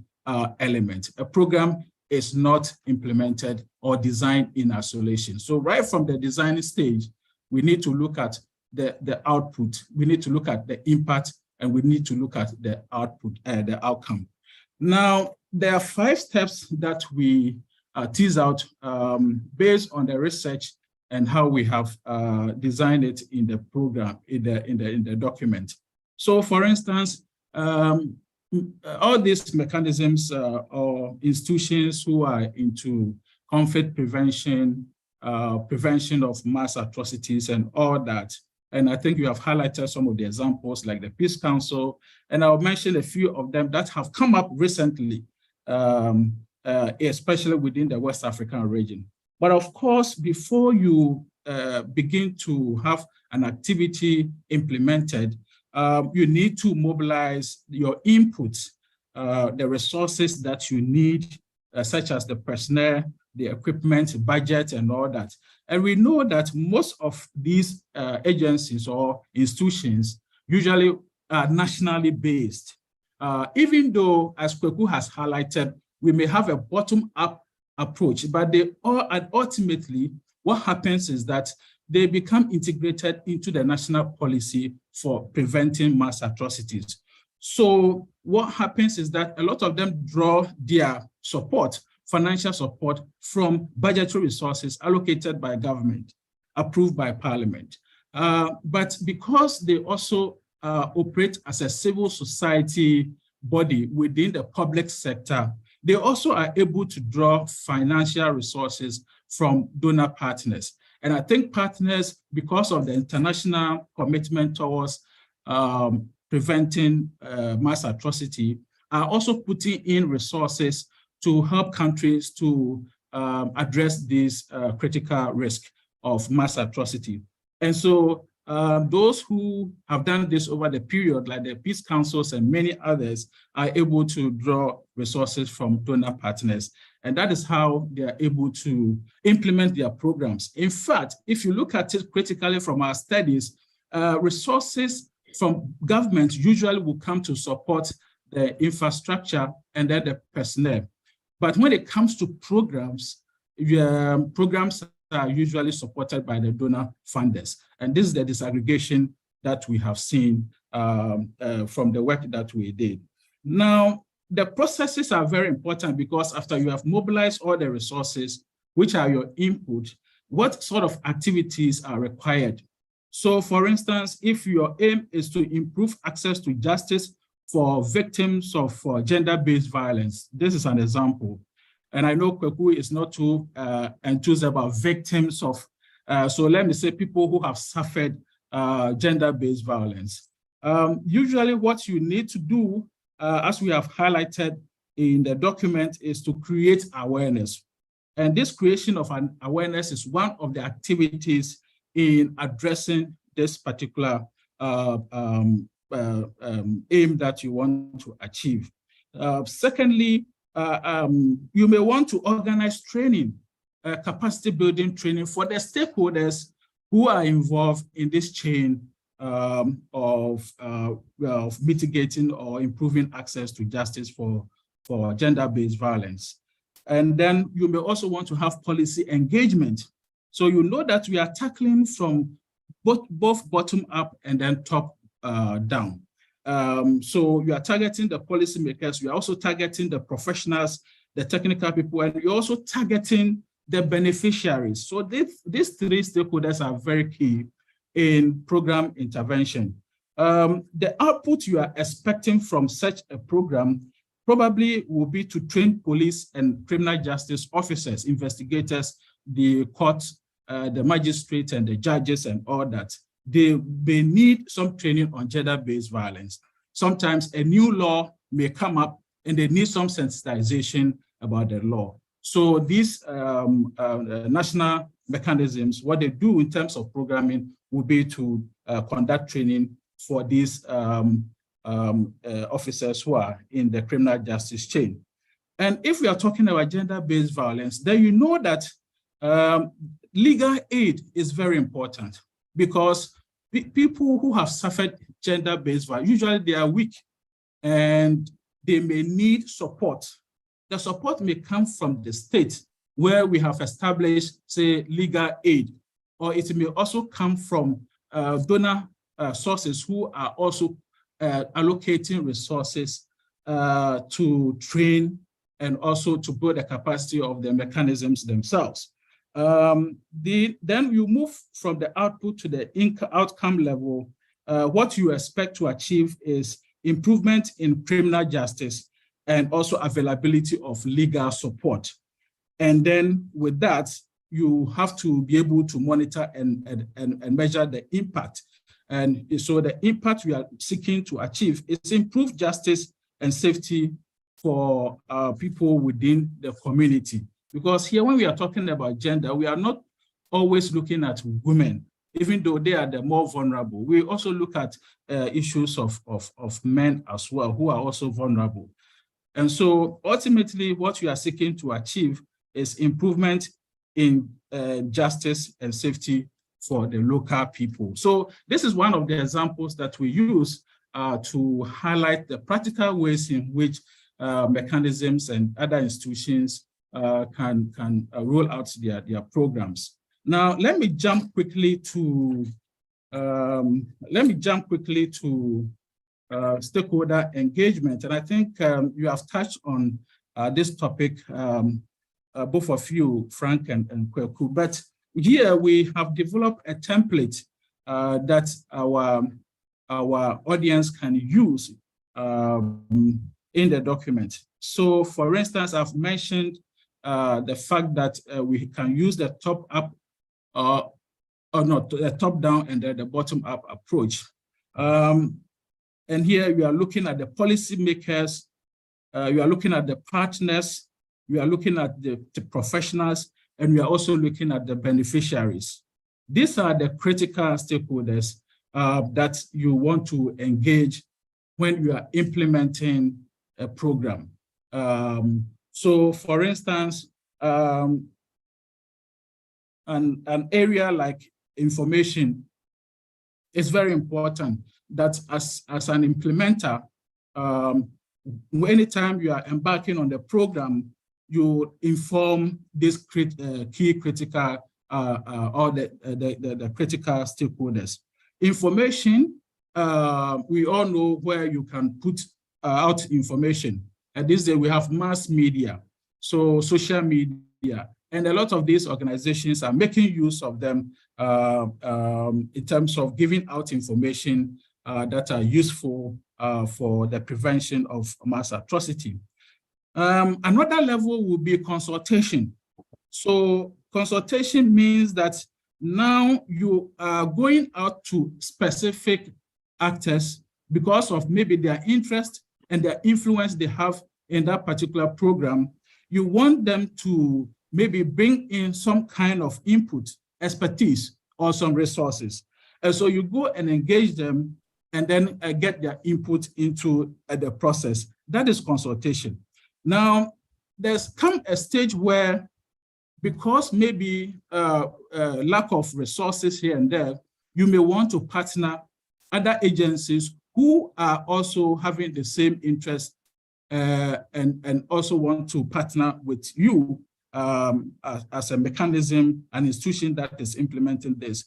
D: elements. A program is not implemented or designed in isolation. So right from the design stage, we need to look at the output, we need to look at the impact, and we need to look at the output, the outcome. Now, there are 5 steps that we tease out based on the research and how we have designed it in the program, in the document. So for instance, all these mechanisms or institutions who are into conflict prevention, prevention of mass atrocities and all that. And I think you have highlighted some of the examples like the Peace Council, and I'll mention a few of them that have come up recently, especially within the West African region. But of course, before you begin to have an activity implemented, you need to mobilize your inputs, the resources that you need, such as the personnel, the equipment, budget, and all that. And we know that most of these agencies or institutions usually are nationally based. Even though, as Kweku has highlighted, we may have a bottom-up approach, but they all, and ultimately, what happens is that they become integrated into the national policy for preventing mass atrocities. So what happens is that a lot of them draw their support, financial support, from budgetary resources allocated by government, approved by parliament. But because they also operate as a civil society body within the public sector, they also are able to draw financial resources from donor partners. And I think partners, because of the international commitment towards preventing mass atrocity, are also putting in resources to help countries to address this critical risk of mass atrocity. And so those who have done this over the period, like the Peace Councils and many others, are able to draw resources from donor partners. And that is how they are able to implement their programs. In fact, if you look at it critically from our studies, resources from government usually will come to support the infrastructure and then the personnel. But when it comes to programs, programs are usually supported by the donor funders. And this is the disaggregation that we have seen from the work that we did. Now, the processes are very important because after you have mobilized all the resources, which are your input, what sort of activities are required. So for instance, if your aim is to improve access to justice for victims of gender-based violence, this is an example. And I know Kweku is not too enthused about victims of, so let me say people who have suffered gender-based violence. Usually what you need to do, as we have highlighted in the document, is to create awareness. And this creation of an awareness is one of the activities in addressing this particular aim that you want to achieve. Secondly, you may want to organize training, capacity building training for the stakeholders who are involved in this chain of mitigating or improving access to justice for gender-based violence. And then you may also want to have policy engagement. So you know that we are tackling from both bottom up and then top down. So you are targeting the policymakers, you are also targeting the professionals, the technical people, and you're also targeting the beneficiaries. So these three stakeholders are very key in program intervention. The output you are expecting from such a program probably will be to train police and criminal justice officers, investigators, the courts, the magistrates and the judges and all that. They need some training on gender-based violence. Sometimes a new law may come up and they need some sensitization about the law. So these national mechanisms, what they do in terms of programming will be to conduct training for these officers who are in the criminal justice chain. And if we are talking about gender-based violence, then you know that legal aid is very important, because people who have suffered gender-based violence, usually they are weak and they may need support. The support may come from the state where we have established, say, legal aid, or it may also come from donor sources who are also allocating resources to train and also to build the capacity of the mechanisms themselves. Then you move from the output to the outcome level. What you expect to achieve is improvement in criminal justice and also availability of legal support. And then with that, you have to be able to monitor and measure the impact. And so the impact we are seeking to achieve is improved justice and safety for people within the community. Because here, when we are talking about gender, we are not always looking at women, even though they are the more vulnerable. We also look at issues of men as well, who are also vulnerable. And so ultimately, what we are seeking to achieve is improvement in justice and safety for the local people. So this is one of the examples that we use to highlight the practical ways in which mechanisms and other institutions can roll out their programs. Now, let me jump quickly to stakeholder engagement, and I think you have touched on this topic, both of you, Frank and Kweku. But here we have developed a template that our audience can use in the document. So, for instance, I've mentioned the fact that we can use the top-up, or not the top-down and the bottom-up approach. And here we are looking at the policymakers, you are looking at the partners, we are looking at the professionals, and we are also looking at the beneficiaries. These are the critical stakeholders that you want to engage when you are implementing a program. So, for instance, an area like information is very important. That as an implementer, anytime you are embarking on the program, you inform this key critical or the critical stakeholders. Information, we all know where you can put out information. And this day we have mass media, so social media, And a lot of these organizations are making use of them in terms of giving out information that are useful for the prevention of mass atrocity. Another level will be consultation. So consultation means that now you are going out to specific actors because of maybe their interest and their influence they have in that particular program. You want them to maybe bring in some kind of input, expertise, or some resources. And so you go and engage them and then get their input into the process. That is consultation. Now, there's come a stage where, because maybe lack of resources here and there, you may want to partner other agencies who are also having the same interest and also want to partner with you as a mechanism, an institution that is implementing this.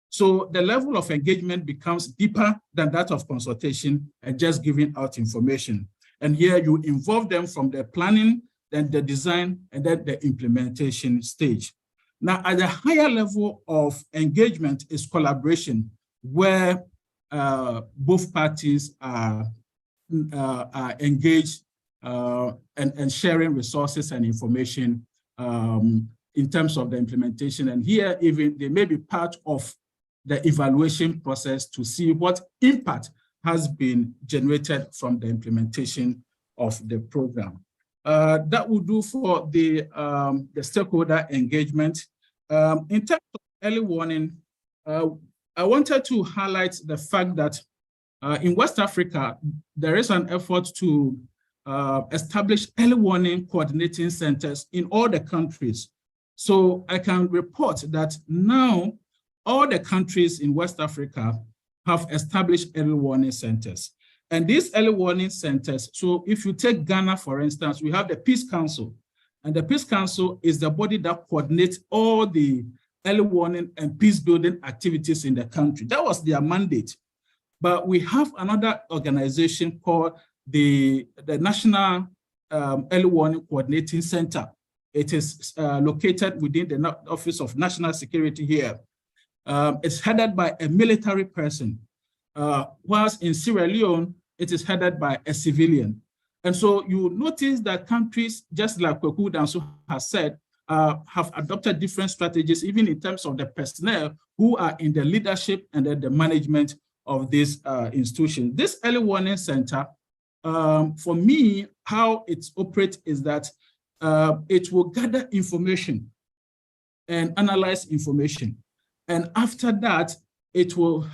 D: So the level of engagement becomes deeper than that of consultation and just giving out information. And here you involve them from the planning, then the design, and then the implementation stage. Now, at a higher level of engagement is collaboration, where both parties are engaged and sharing resources and information in terms of the implementation. And here, even they may be part of the evaluation process to see what impact has been generated from the implementation of the program. That will do for the stakeholder engagement. In terms of early warning, I wanted to highlight the fact that in West Africa, there is an effort to establish early warning coordinating centers in all the countries. So I can report that now all the countries in West Africa have established early warning centers. And these early warning centers, so if you take Ghana, for instance, we have the Peace Council. And the Peace Council is the body that coordinates all the early warning and peace building activities in the country. That was their mandate. But we have another organization called the National Early Warning Coordinating Center. It is located within the Office of National Security here. It's headed by a military person, whilst in Sierra Leone, it is headed by a civilian. And so you notice that countries, just like Kweku Danso has said, have adopted different strategies, even in terms of the personnel who are in the leadership and the management of this institution. This early warning center, for me, how it operates is that it will gather information and analyze information. And after that, it will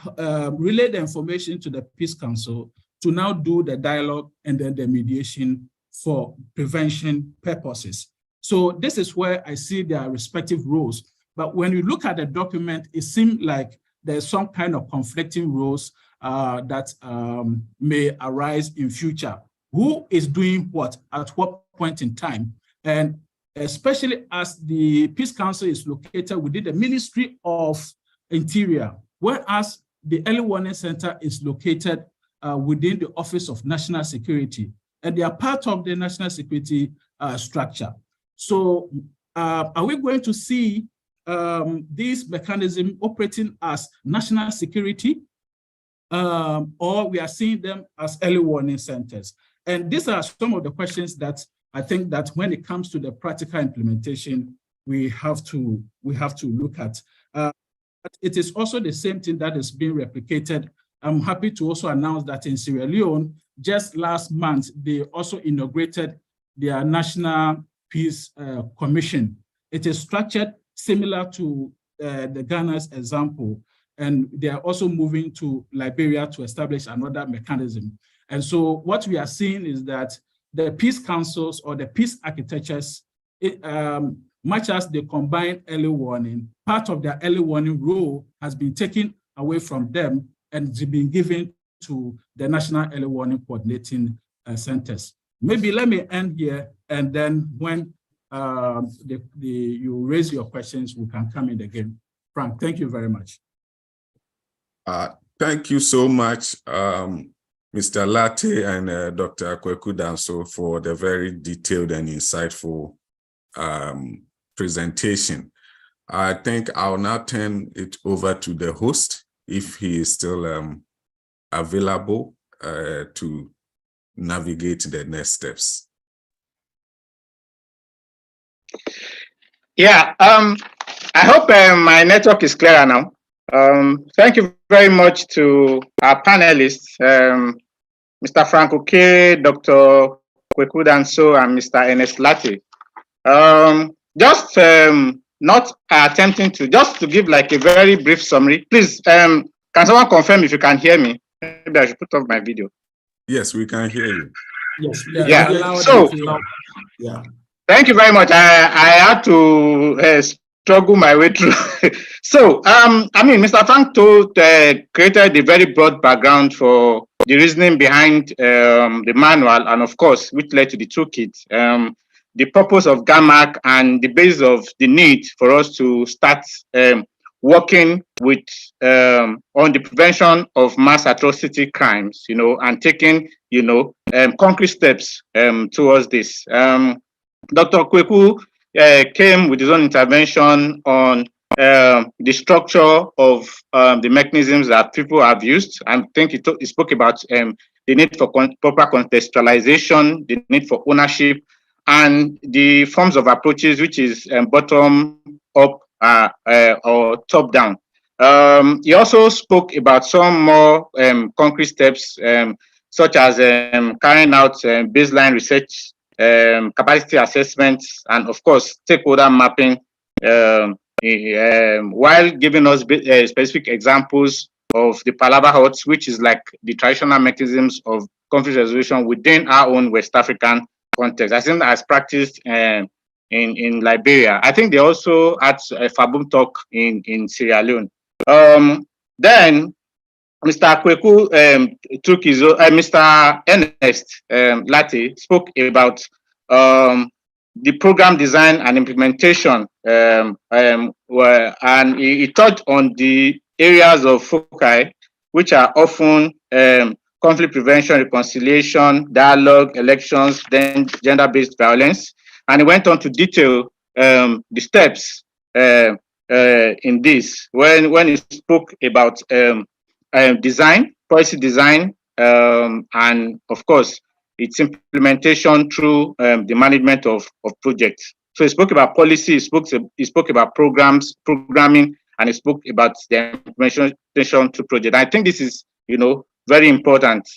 D: relay the information to the Peace Council to now do the dialogue and then the mediation for prevention purposes. So this is where I see their respective roles. But when you look at the document, it seems like there's some kind of conflicting roles that may arise in future. Who is doing what at what point in time? And especially as the Peace Council is located within the Ministry of Interior, whereas the Early Warning Center is located within the Office of National Security, and they are part of the national security structure. So are we going to see this mechanism operating as national security, or we are seeing them as early warning centers? And these are some of the questions that I think that when it comes to the practical implementation, we have to look at. But it is also the same thing that is being replicated. I'm happy to also announce that in Sierra Leone, just last month, they also inaugurated their National Peace Commission. It is structured similar to the Ghana's example, and they are also moving to Liberia to establish another mechanism. And so what we are seeing is that the peace councils or the peace architectures, much as they combine early warning, part of their early warning role has been taken away from them and it's been given to the National Early Warning Coordinating Centers. Maybe let me end here, and then when you raise your questions, we can come in again. Frank, thank you very much.
B: Thank you so much, Mr. Latte and Dr. Kweku Danso, for the very detailed and insightful presentation. I think I'll now turn it over to the host if he is still available to navigate the next steps.
A: Yeah, I hope my network is clearer now. Thank you very much to our panelists, Mr. Frank Oke, Dr. Kweku Danso, and Mr. Ernest Latte. Not attempting to, just to give like a very brief summary. Please, can someone confirm if you can hear me? Maybe I should put off my video.
B: Yes, we can hear you.
C: Yes.
A: Yeah. So,
C: yeah.
A: Thank you very much. I had to struggle my way through. So, I mean, Mr. Frank created a very broad background for the reasoning behind the manual, and of course, which led to the toolkit, the purpose of GAAMAC, and the basis of the need for us to start working with on the prevention of mass atrocity crimes, and taking, concrete steps towards this. Dr. Kweku came with his own intervention on the structure of the mechanisms that people have used. I think he spoke about the need for proper contextualization, the need for ownership, and the forms of approaches, which is bottom up or top down. He also spoke about some more concrete steps, such as carrying out baseline research, capacity assessments, and of course stakeholder mapping, while giving us specific examples of the Palava huts, which is like the traditional mechanisms of conflict resolution within our own West African context, I think as practiced in Liberia. I think they also had a Fabum talk in Sierra Leone. Then Mr. Kweku took his own, Mr. Ernest Latte spoke about the program design and implementation, and he touched on the areas of foci, which are often conflict prevention, reconciliation, dialogue, elections, then gender-based violence. And he went on to detail the steps in this when he spoke about design, policy design, and of course, its implementation through the management of projects. So he spoke about policy, he spoke about programming, and he spoke about the implementation to project. I think this is, very important.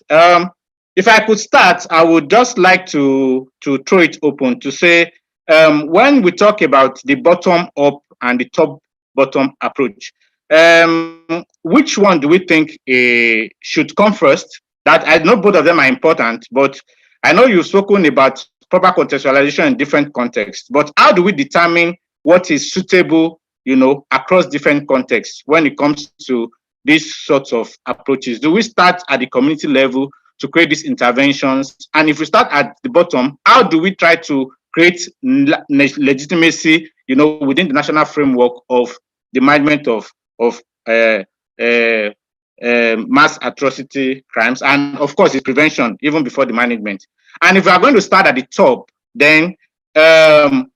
A: If I could start, I would just like to throw it open to say, when we talk about the bottom up and the top bottom approach, which one do we think should come first? That I know both of them are important, but I know you've spoken about proper contextualization in different contexts, but how do we determine what is suitable, across different contexts when it comes to these sorts of approaches? Do we start at the community level to create these interventions? And if we start at the bottom, how do we try to create legitimacy, within the national framework of the management of mass atrocity crimes, and of course its prevention even before the management? And if we are going to start at the top, then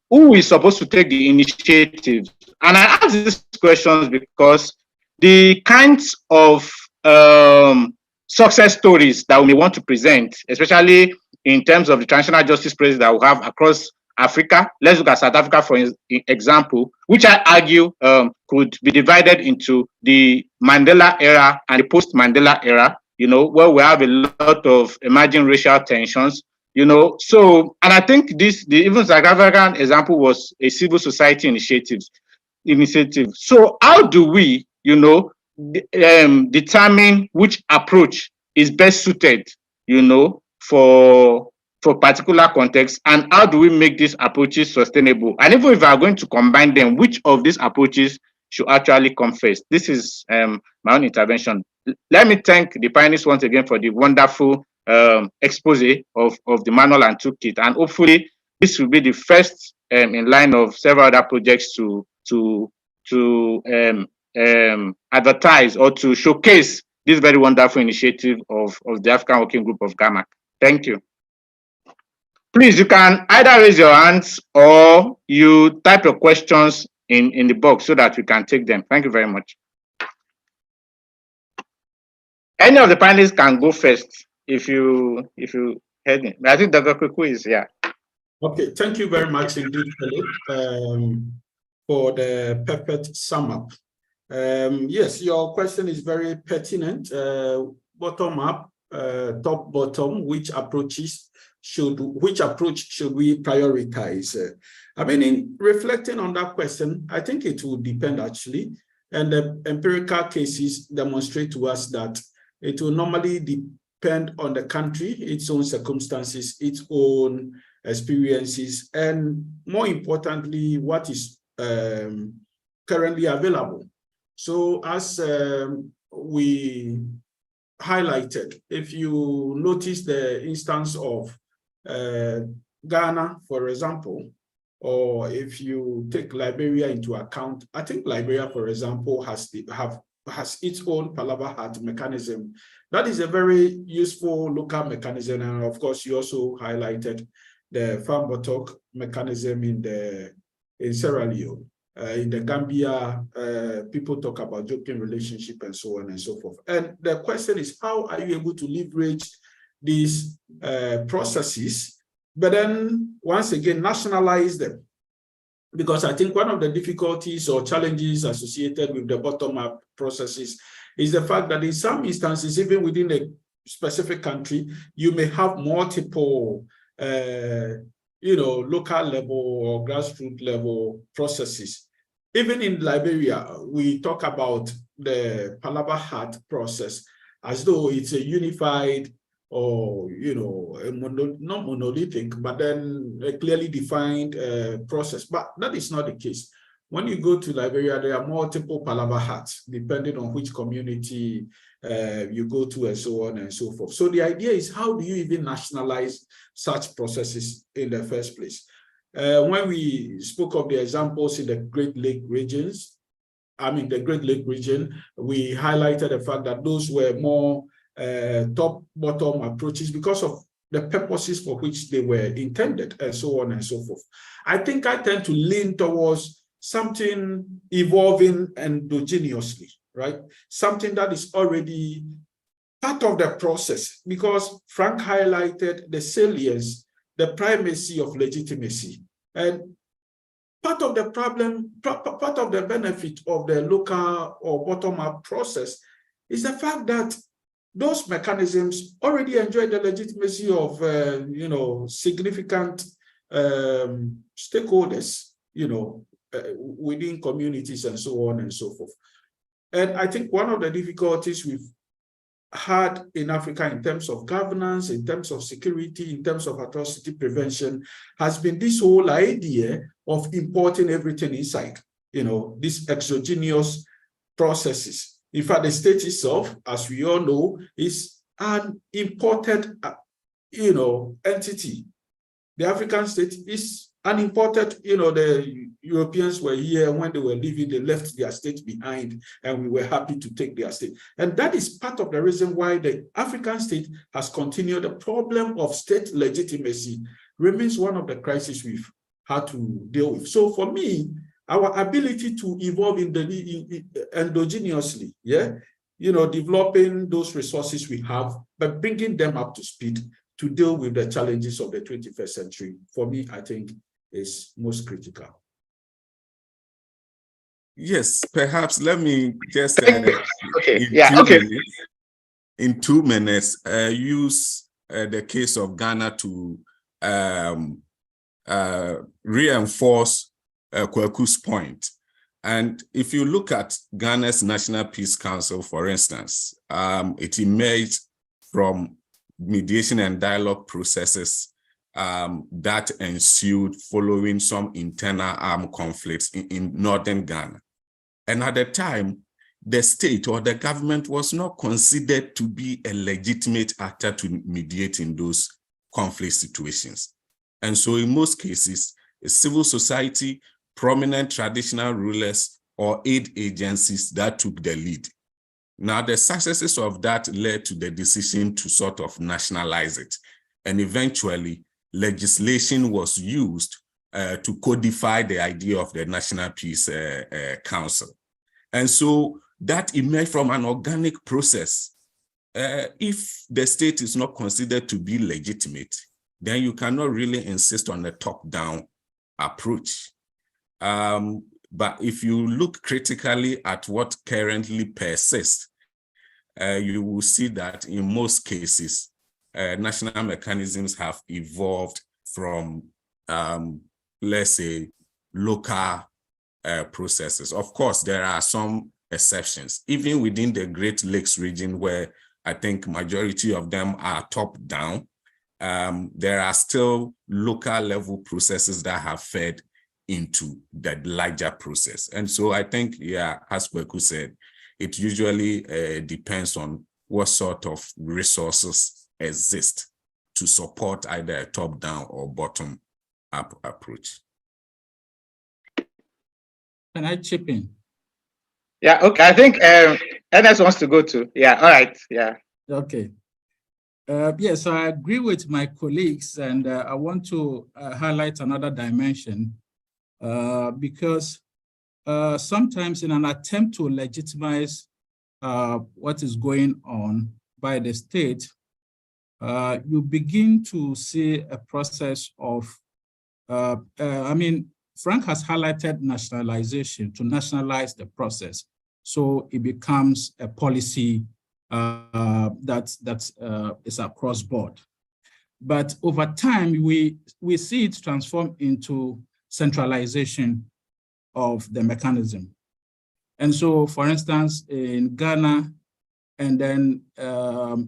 A: who is supposed to take the initiative? And I ask these questions because the kinds of success stories that we may want to present, especially in terms of the transitional justice projects that we have across Africa. Let's look at South Africa, for example, which I argue could be divided into the Mandela era and the post-Mandela era, where we have a lot of emerging racial tensions, So, and I think the even South African example was a civil society initiative. So how do we, determine which approach is best suited, for particular context, and how do we make these approaches sustainable? And even if we are going to combine them, which of these approaches should actually come first? This is my own intervention. Let me thank the pioneers once again for the wonderful expose of the manual and toolkit, and hopefully this will be the first in line of several other projects to advertise or to showcase this very wonderful initiative of the African Working Group of GAAMAC. Thank you. Please, you can either raise your hands or you type your questions in the box so that we can take them. Thank you very much. Any of the panelists can go first if you heard me. I think Dr. Kuku is here.
C: Okay, thank you very much indeed, Philip, for the perfect sum up. Yes, your question is very pertinent. Bottom up, top bottom, which approach should we prioritize? I mean, in reflecting on that question, I think it will depend actually, and the empirical cases demonstrate to us that it will normally depend on the country, its own circumstances, its own experiences, and more importantly, what is currently available. So as we highlighted, if you notice the instance of Ghana, for example, or if you take Liberia into account, I think Liberia, for example, has its own Palava Hat mechanism. That is a very useful local mechanism. And of course, you also highlighted the farm buttock mechanism in Sierra Leone. In the Gambia, people talk about joking relationship and so on and so forth. And the question is, how are you able to leverage these processes, but then once again, nationalize them? Because I think one of the difficulties or challenges associated with the bottom-up processes is the fact that in some instances, even within a specific country, you may have multiple local level or grassroots level processes. Even in Liberia, we talk about the Palava Hat process as though it's a unified or, not monolithic, but then a clearly defined process. But that is not the case. When you go to Liberia, there are multiple Palava Hats, depending on which community you go to and so on and so forth. So the idea is, how do you even nationalize such processes in the first place? When we spoke of the examples in the Great Lake regions, the Great Lake region, we highlighted the fact that those were more top-bottom approaches because of the purposes for which they were intended and so on and so forth. I think I tend to lean towards something evolving endogenously, right? Something that is already part of the process, because Frank highlighted the salience, the primacy of legitimacy. And part of the problem, part of the benefit of the local or bottom-up process is the fact that those mechanisms already enjoy the legitimacy of, significant stakeholders, within communities and so on and so forth. And I think one of the difficulties we've had in Africa in terms of governance, in terms of security, in terms of atrocity prevention, has been this whole idea of importing everything inside, these exogenous processes. In fact, the state itself, as we all know, is an imported, entity. The African state is an imported, the Europeans were here when they were leaving, they left their state behind, and we were happy to take their state. And that is part of the reason why the African state has continued. The problem of state legitimacy remains one of the crises we've had to deal with. So for me, our ability to evolve endogenously, developing those resources we have, but bringing them up to speed to deal with the challenges of the 21st century, for me, I think is most critical.
B: Yes, perhaps let me just in 2 minutes use the case of Ghana to reinforce Kwaku's point. And if you look at Ghana's National Peace Council, for instance, it emerged from mediation and dialogue processes that ensued following some internal armed conflicts in northern Ghana. And at the time, the state or the government was not considered to be a legitimate actor to mediate in those conflict situations. And so in most cases, civil society, prominent traditional rulers, or aid agencies that took the lead. Now, the successes of that led to the decision to sort of nationalize it and eventually legislation was used to codify the idea of the National Peace Council. And so that emerged from an organic process. If the state is not considered to be legitimate, then you cannot really insist on a top-down approach. But if you look critically at what currently persists, you will see that in most cases, national mechanisms have evolved from, let's say, local processes. Of course, there are some exceptions, even within the Great Lakes region, where I think majority of them are top-down. There are still local level processes that have fed into the larger process. And so I think, yeah, as Kweku said, it usually depends on what sort of resources exist to support either a top-down or bottom-up approach.
D: Can I chip in?
A: Yeah, okay. I think Ernest wants to go too. Yeah, all right. Yeah.
D: Okay. Yes, I agree with my colleagues, and I want to highlight another dimension because sometimes in an attempt to legitimize what is going on by the state, you begin to see a process of, I mean, Frank has highlighted nationalization, to nationalize the process. So it becomes a policy that is across board. But over time, we see it transform into centralization of the mechanism. And so, for instance, in Ghana, and then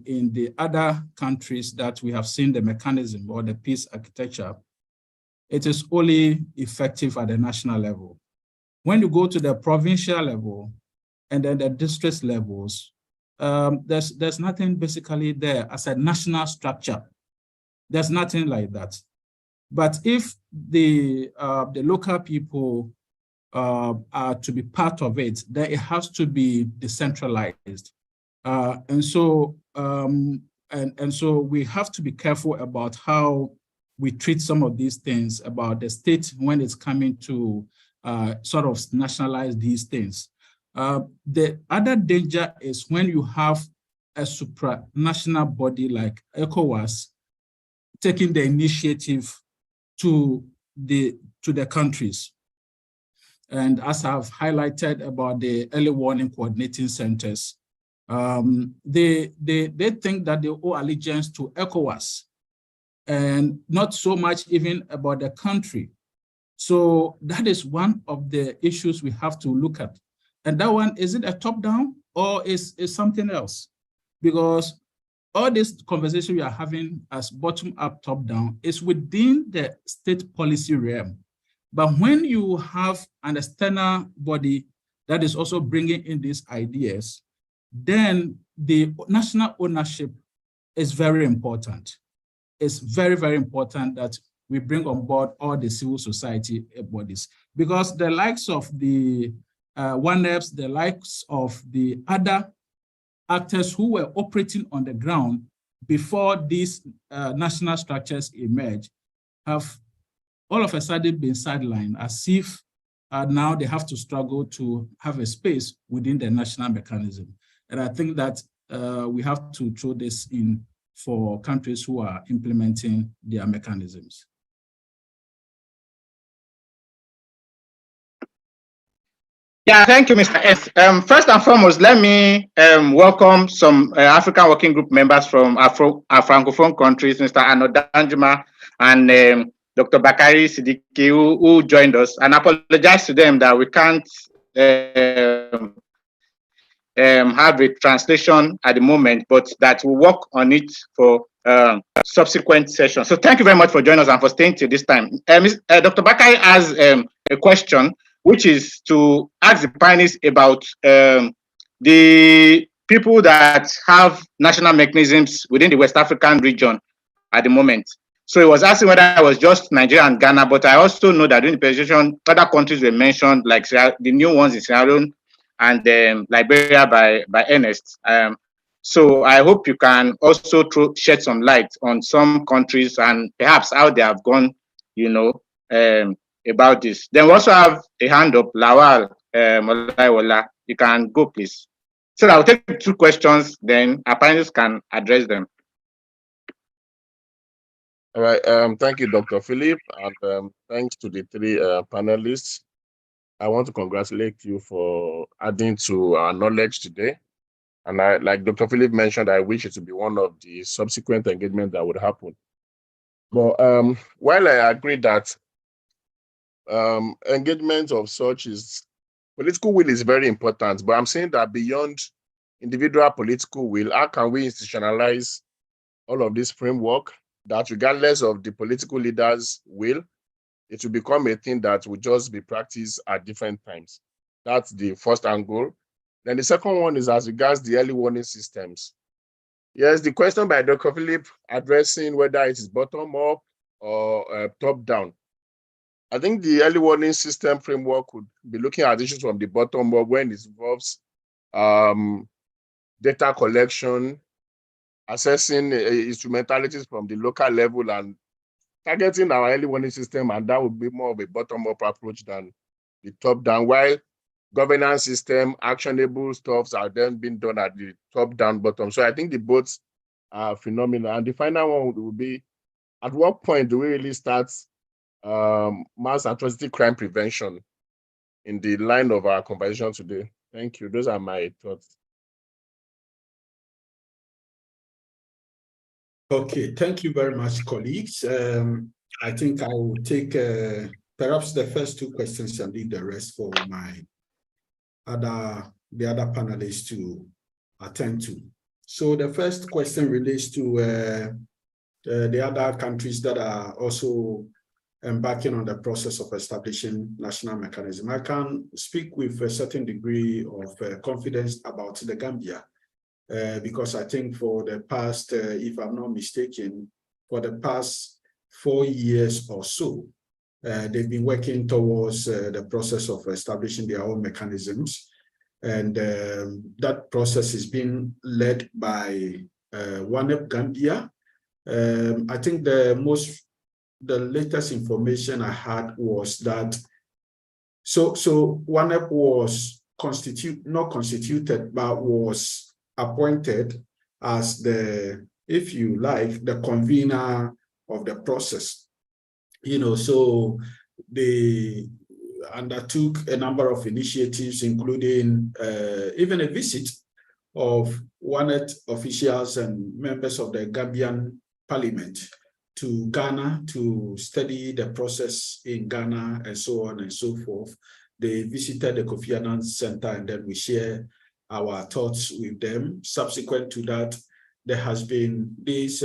D: in the other countries that we have seen the mechanism or the peace architecture, it is only effective at the national level. When you go to the provincial level and then the district levels, there's nothing basically there as a national structure. There's nothing like that. But if the local people are to be part of it, then it has to be decentralized. And so we have to be careful about how we treat some of these things about the state when it's coming to sort of nationalize these things. The other danger is when you have a supranational body like ECOWAS taking the initiative to the countries. And as I've highlighted about the early warning coordinating centers, they think that they owe allegiance to ECOWAS and not so much even about the country. So that is one of the issues we have to look at. And that one, is it a top-down or is something else? Because all this conversation we are having as bottom-up, top-down is within the state policy realm. But when you have an external body that is also bringing in these ideas, then the national ownership is very important. It's very, very important that we bring on board all the civil society bodies, because the likes of the ONEPs, the likes of the other actors who were operating on the ground before these national structures emerge have all of a sudden been sidelined, as if now they have to struggle to have a space within the national mechanism. And I think that we have to throw this in for countries who are implementing their mechanisms.
A: Yeah, thank you, Mr. S. First and foremost, let me welcome some African Working Group members from our Francophone countries, Mr. Annan Danjuma and Dr. Bakari Siddiqui, who joined us, and apologize to them that we can't have a translation at the moment, but that we'll work on it for subsequent sessions. So thank you very much for joining us and for staying till this time. Dr. Bakari has a question, which is to ask the panelists about the people that have national mechanisms within the West African region at the moment. So he was asking whether it was just Nigeria and Ghana, but I also know that during the presentation, other countries were mentioned, like the new ones in Sierra Leone and Liberia by Ernest. So I hope you can also shed some light on some countries and perhaps how they have gone, about this. Then we also have a hand up, Lawal Molaiwola. You can go, please. So I'll take 2 questions, then our panelists can address them.
E: All right. Thank you, Dr. Philip, and thanks to the 3 panelists. I want to congratulate you for adding to our knowledge today. And like Dr. Philip mentioned, I wish it to be one of the subsequent engagements that would happen. But while I agree that engagement of such is political will is very important, but I'm saying that beyond individual political will, how can we institutionalize all of this framework that regardless of the political leaders' will, it will become a thing that will just be practiced at different times. That's the first angle. Then the second one is as regards the early warning systems. Yes, the question by Dr. Philip addressing whether it is bottom up or top down. I think the early warning system framework would be looking at issues from the bottom up when it involves data collection, assessing instrumentalities from the local level and targeting our early warning system, and that would be more of a bottom-up approach than the top-down, while governance system, actionable stuffs are then being done at the top-down bottom. So I think the both are phenomenal. And the final one would be, at what point do we really start mass atrocity crime prevention in the line of our conversation today? Thank you. Those are my thoughts.
C: Okay, thank you very much, colleagues. I think I will take perhaps the first 2 questions and leave the rest for the other panelists to attend to. So the first question relates to the other countries that are also embarking on the process of establishing national mechanism. I can speak with a certain degree of confidence about the Gambia. Because I think for the past, if I'm not mistaken, for the past 4 years or so, they've been working towards the process of establishing their own mechanisms. And that process is being led by WANEP Gambia. I think the latest information I had was that, so WANEP was not constituted, but was appointed as the, if you like, the convener of the process. So they undertook a number of initiatives, including even a visit of WANET officials and members of the Gambian parliament to Ghana to study the process in Ghana and so on and so forth. They visited the Kofi Annan Center, and then we share our thoughts with them. Subsequent to that, there has been this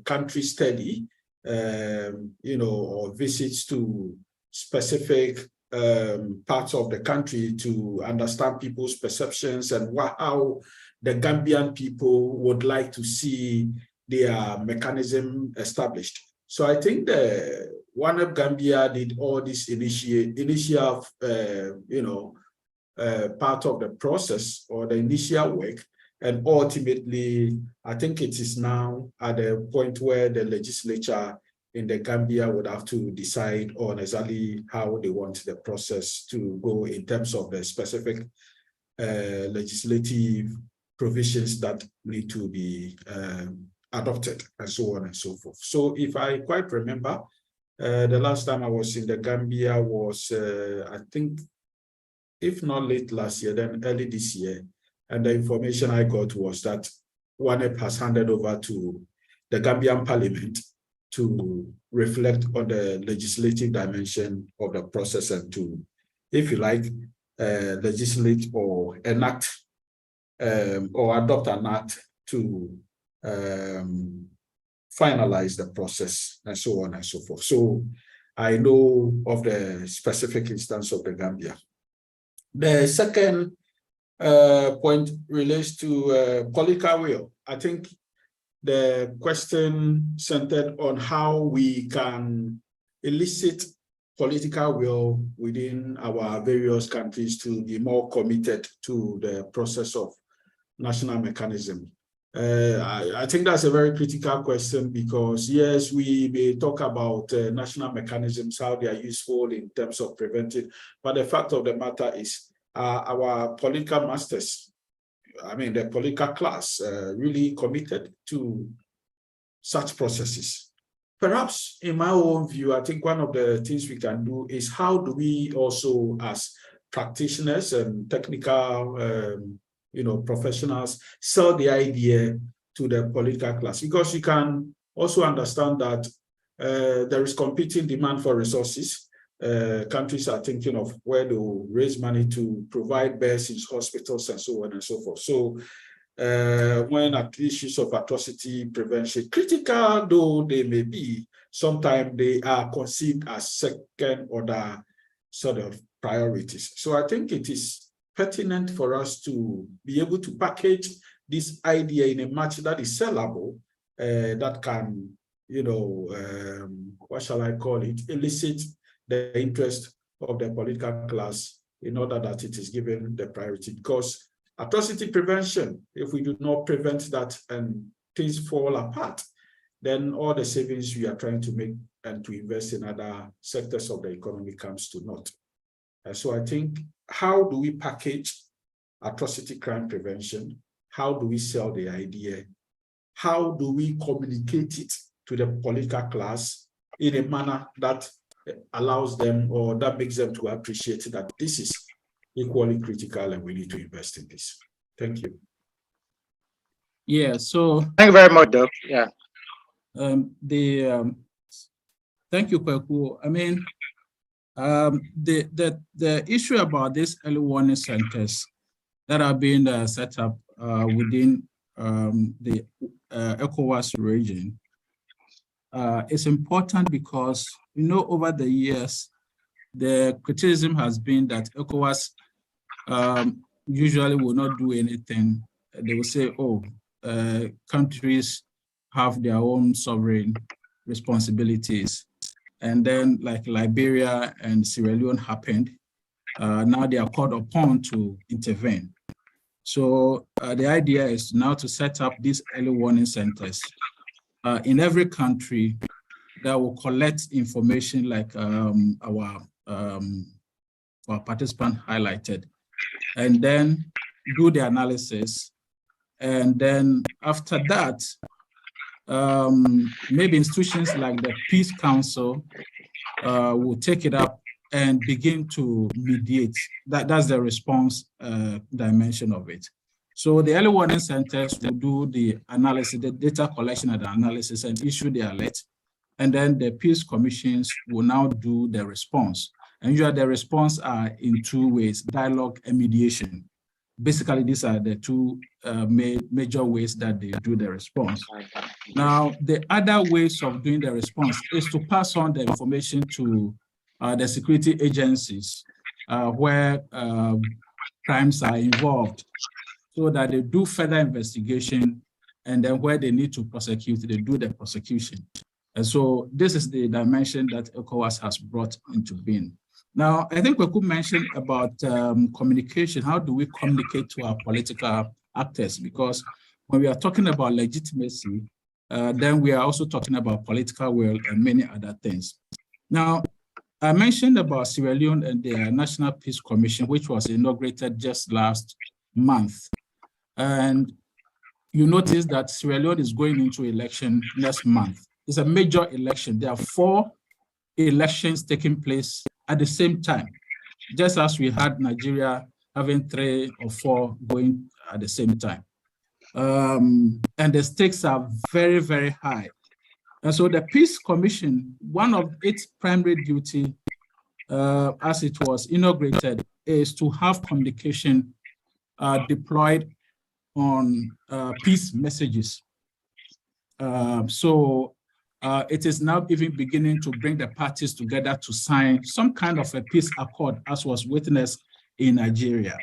C: country study, or visits to specific parts of the country to understand people's perceptions and how the Gambian people would like to see their mechanism established. So I think the WANEP Gambia did all this initial, part of the process or the initial work, and ultimately I think it is now at a point where the legislature in the Gambia would have to decide on exactly how they want the process to go in terms of the specific legislative provisions that need to be adopted and so on and so forth. So if I quite remember, the last time I was in the Gambia was I think, if not late last year, then early this year. And the information I got was that WANEP has handed over to the Gambian parliament to reflect on the legislative dimension of the process and to, if you like, legislate or enact or adopt an act to finalize the process and so on and so forth. So I know of the specific instance of the Gambia. The second point relates to political will. I think the question centered on how we can elicit political will within our various countries to be more committed to the process of national mechanism. I think that's a very critical question because, yes, we may talk about national mechanisms, how they are useful in terms of preventing, but the fact of the matter is our political masters, I mean, the political class, really committed to such processes. Perhaps, in my own view, I think one of the things we can do is how do we also, as practitioners and technical professionals, sell the idea to the political class, because you can also understand that there is competing demand for resources. Countries are thinking of where to raise money to provide beds in hospitals and so on and so forth. So when issues of atrocity prevention, critical though they may be, sometimes they are conceived as second order sort of priorities. So I think it is pertinent for us to be able to package this idea in a match that is sellable, that can, what shall I call it, elicit the interest of the political class in order that it is given the priority. Because atrocity prevention, if we do not prevent that and things fall apart, then all the savings we are trying to make and to invest in other sectors of the economy comes to naught. So I think, how do we package atrocity crime prevention? How do we sell the idea? How do we communicate it to the political class in a manner that allows them, or that makes them to appreciate that this is equally critical and we need to invest in this? Thank you.
D: Yeah, so
A: thank you very much, Doc. Yeah.
D: Thank you, Kweku. I mean, the issue about these early warning centers that are being set up within the ECOWAS region is important because, over the years, the criticism has been that ECOWAS usually will not do anything. They will say, oh, countries have their own sovereign responsibilities. And then, like Liberia and Sierra Leone happened, now they are called upon to intervene. So the idea is now to set up these early warning centers in every country that will collect information like our participant highlighted, and then do the analysis. And then after that, maybe institutions like the Peace Council will take it up and begin to mediate. That's the response dimension of it. So the early warning centers will do the analysis, the data collection and the analysis, and issue the alert. And then the peace commissions will now do the response. And usually the response are in two ways: dialogue and mediation. Basically, these are the two major ways that they do the response. Now, the other ways of doing the response is to pass on the information to the security agencies where crimes are involved, so that they do further investigation, and then where they need to prosecute, they do the prosecution. And so this is the dimension that ECOWAS has brought into being. Now, I think we could mention about communication. How do we communicate to our political actors? Because when we are talking about legitimacy, then we are also talking about political will and many other things. Now, I mentioned about Sierra Leone and their National Peace Commission, which was inaugurated just last month. And you notice that Sierra Leone is going into election next month. It's a major election. There are 4 elections taking place at the same time, just as we had Nigeria having 3 or 4 going at the same time. And the stakes are very, very high. And so the Peace Commission, one of its primary duty as it was inaugurated is to have communication deployed on peace messages. It is now even beginning to bring the parties together to sign some kind of a peace accord, as was witnessed in Nigeria.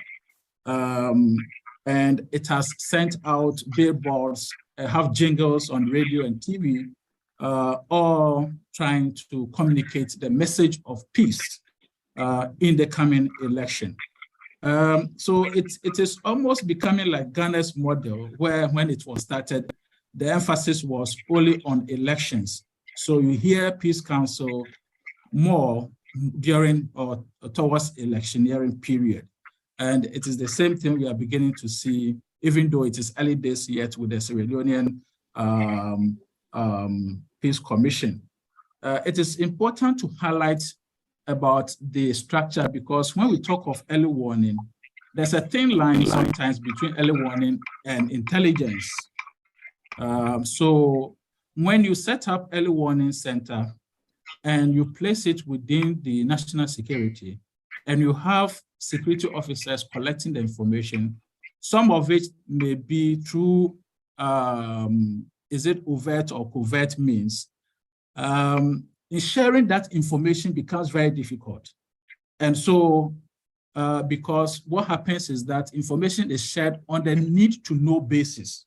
D: And it has sent out billboards, have jingles on radio and TV, all trying to communicate the message of peace in the coming election. So it is almost becoming like Ghana's model, where when it was started, the emphasis was only on elections. So you hear Peace Council more during or towards electioneering period. And it is the same thing we are beginning to see, even though it is early days yet with the Sierra Leonean Peace Commission. It is important to highlight about the structure, because when we talk of early warning, there's a thin line sometimes between early warning and intelligence. So when you set up early warning center and you place it within the national security, and you have security officers collecting the information, some of it may be through, is it overt or covert means, in sharing that information becomes very difficult. And so, because what happens is that information is shared on the need to know basis.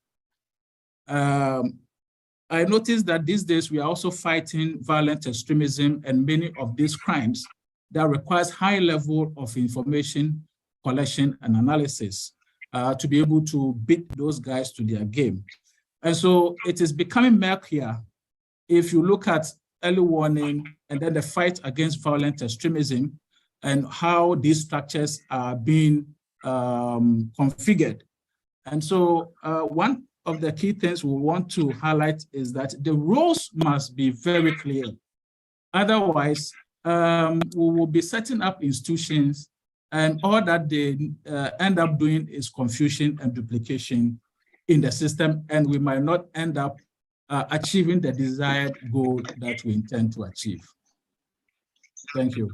D: I noticed that these days we are also fighting violent extremism and many of these crimes that requires high level of information collection and analysis to be able to beat those guys to their game. And so it is becoming murkier if you look at early warning and then the fight against violent extremism and how these structures are being configured. And so one of the key things we want to highlight is that the roles must be very clear. Otherwise, we will be setting up institutions, and all that they end up doing is confusion and duplication in the system, and we might not end up achieving the desired goal that we intend to achieve. Thank you.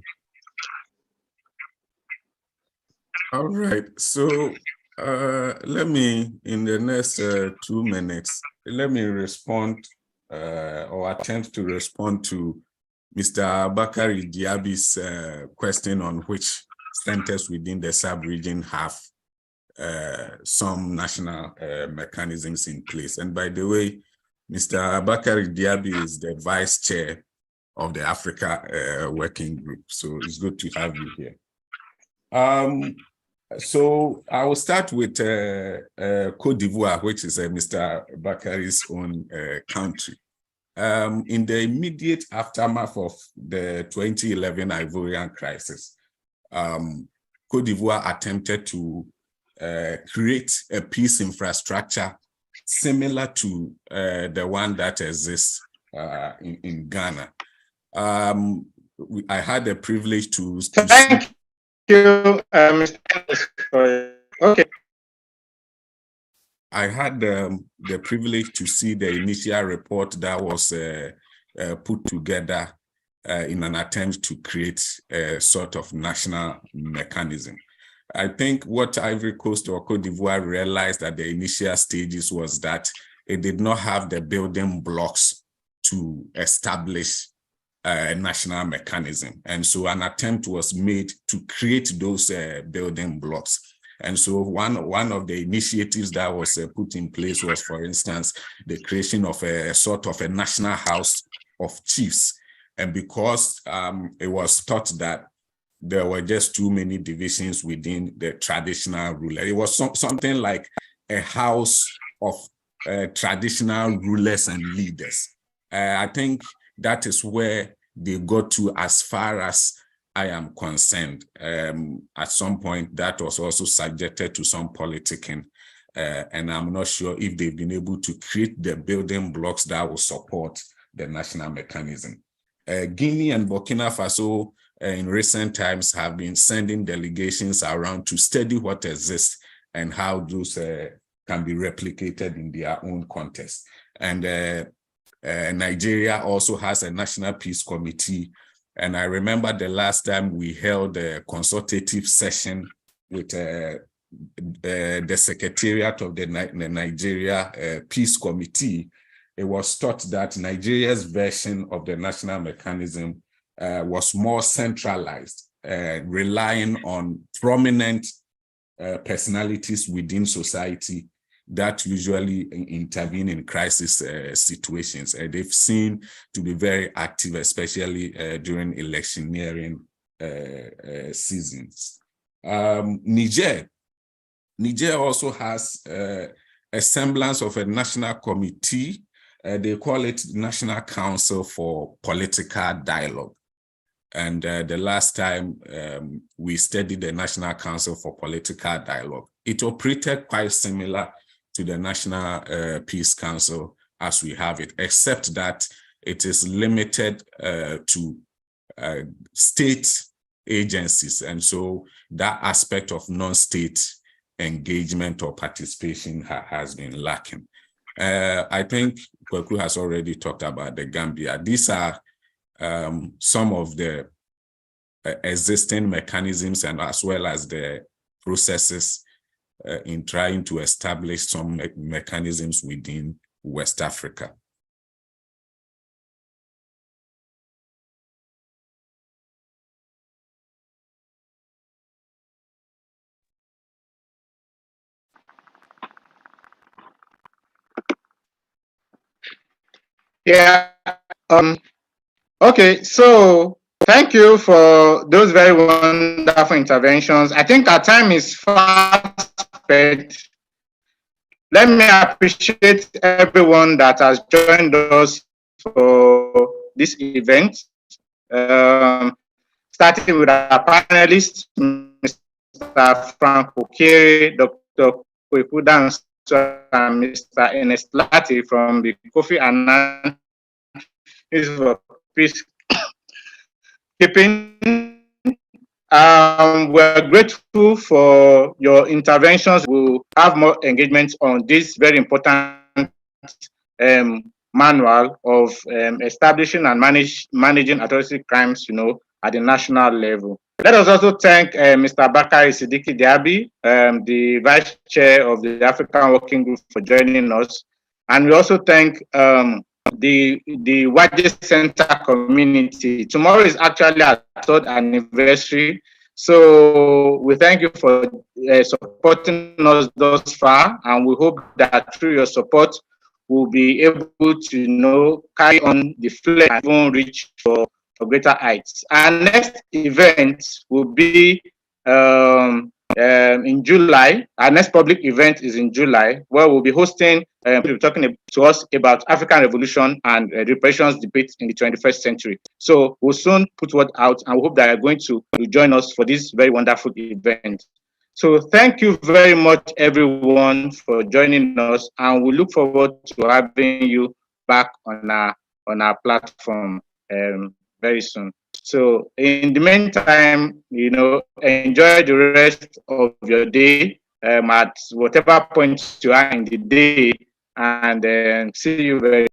B: All right, so let me, in the next 2 minutes, let me respond or attempt to respond to Mr. Bakari Diaby's question on which centers within the sub-region have some national mechanisms in place. And by the way, Mr. Bakari Diaby is the vice chair of the Africa Working Group. So it's good to have you here. So I will start with Côte d'Ivoire, which is Mr. Bakari's own country. In the immediate aftermath of the 2011 Ivorian crisis, Côte d'Ivoire attempted to create a peace infrastructure similar to the one that exists in Ghana. I had the privilege to
A: Thank you, Mr. Okay.
B: I had the privilege to see the initial report that was put together in an attempt to create a sort of national mechanism. I think what Ivory Coast or Côte d'Ivoire realized at the initial stages was that it did not have the building blocks to establish a national mechanism. And so an attempt was made to create those building blocks. And so one of the initiatives that was put in place was, for instance, the creation of a sort of a national house of chiefs. And because it was thought that there were just too many divisions within the traditional ruler, it was something like a house of traditional rulers and leaders. I think that is where they got to, as far as I am concerned. At some point, that was also subjected to some politicking, and I'm not sure if they've been able to create the building blocks that will support the national mechanism. Guinea and Burkina Faso in recent times have been sending delegations around to study what exists and how those can be replicated in their own context. And Nigeria also has a National Peace Committee. And I remember the last time we held a consultative session with the Secretariat of the Nigeria Peace Committee. It was thought that Nigeria's version of the national mechanism was more centralized, relying on prominent personalities within society that usually intervene in crisis situations. They've seen to be very active, especially during electioneering seasons. Niger also has a semblance of a national committee. They call it National Council for Political Dialogue. And the last time we studied the National Council for Political Dialogue, it operated quite similar to the National Peace Council as we have it, except that it is limited to state agencies. And so that aspect of non-state engagement or participation has been lacking. I think Kwaku has already talked about the Gambia. These are some of the existing mechanisms and as well as the processes in trying to establish some mechanisms within West Africa.
A: Yeah. Okay. So thank you for those very wonderful interventions. I think our time is fast spent. Let me appreciate everyone that has joined us for this event. Starting with our panelists, Mr. Frank Okere, Dr. Kweku and Mr. Ernest Lati from the Kofi Annan Institute for Peacekeeping. We're grateful for your interventions. We'll have more engagement on this very important manual of establishing and managing atrocity crimes, at the national level. Let us also thank Mr. Bakari Siddiqui Diaby, the Vice Chair of the African Working Group, for joining us. And we also thank the Waje Center community. Tomorrow is actually our 3rd anniversary. So we thank you for supporting us thus far, and we hope that through your support, we'll be able to carry on the flame and even reach for greater heights. Our next event will be in July. Our next public event is in July, where we'll be hosting people talking to us about African Revolution and reparations debates in the 21st century. So we'll soon put word out, and we hope that you're going to join us for this very wonderful event. So thank you very much, everyone, for joining us, and we look forward to having you back on our platform very soon. So in the meantime, enjoy the rest of your day at whatever point you are in the day, and see you very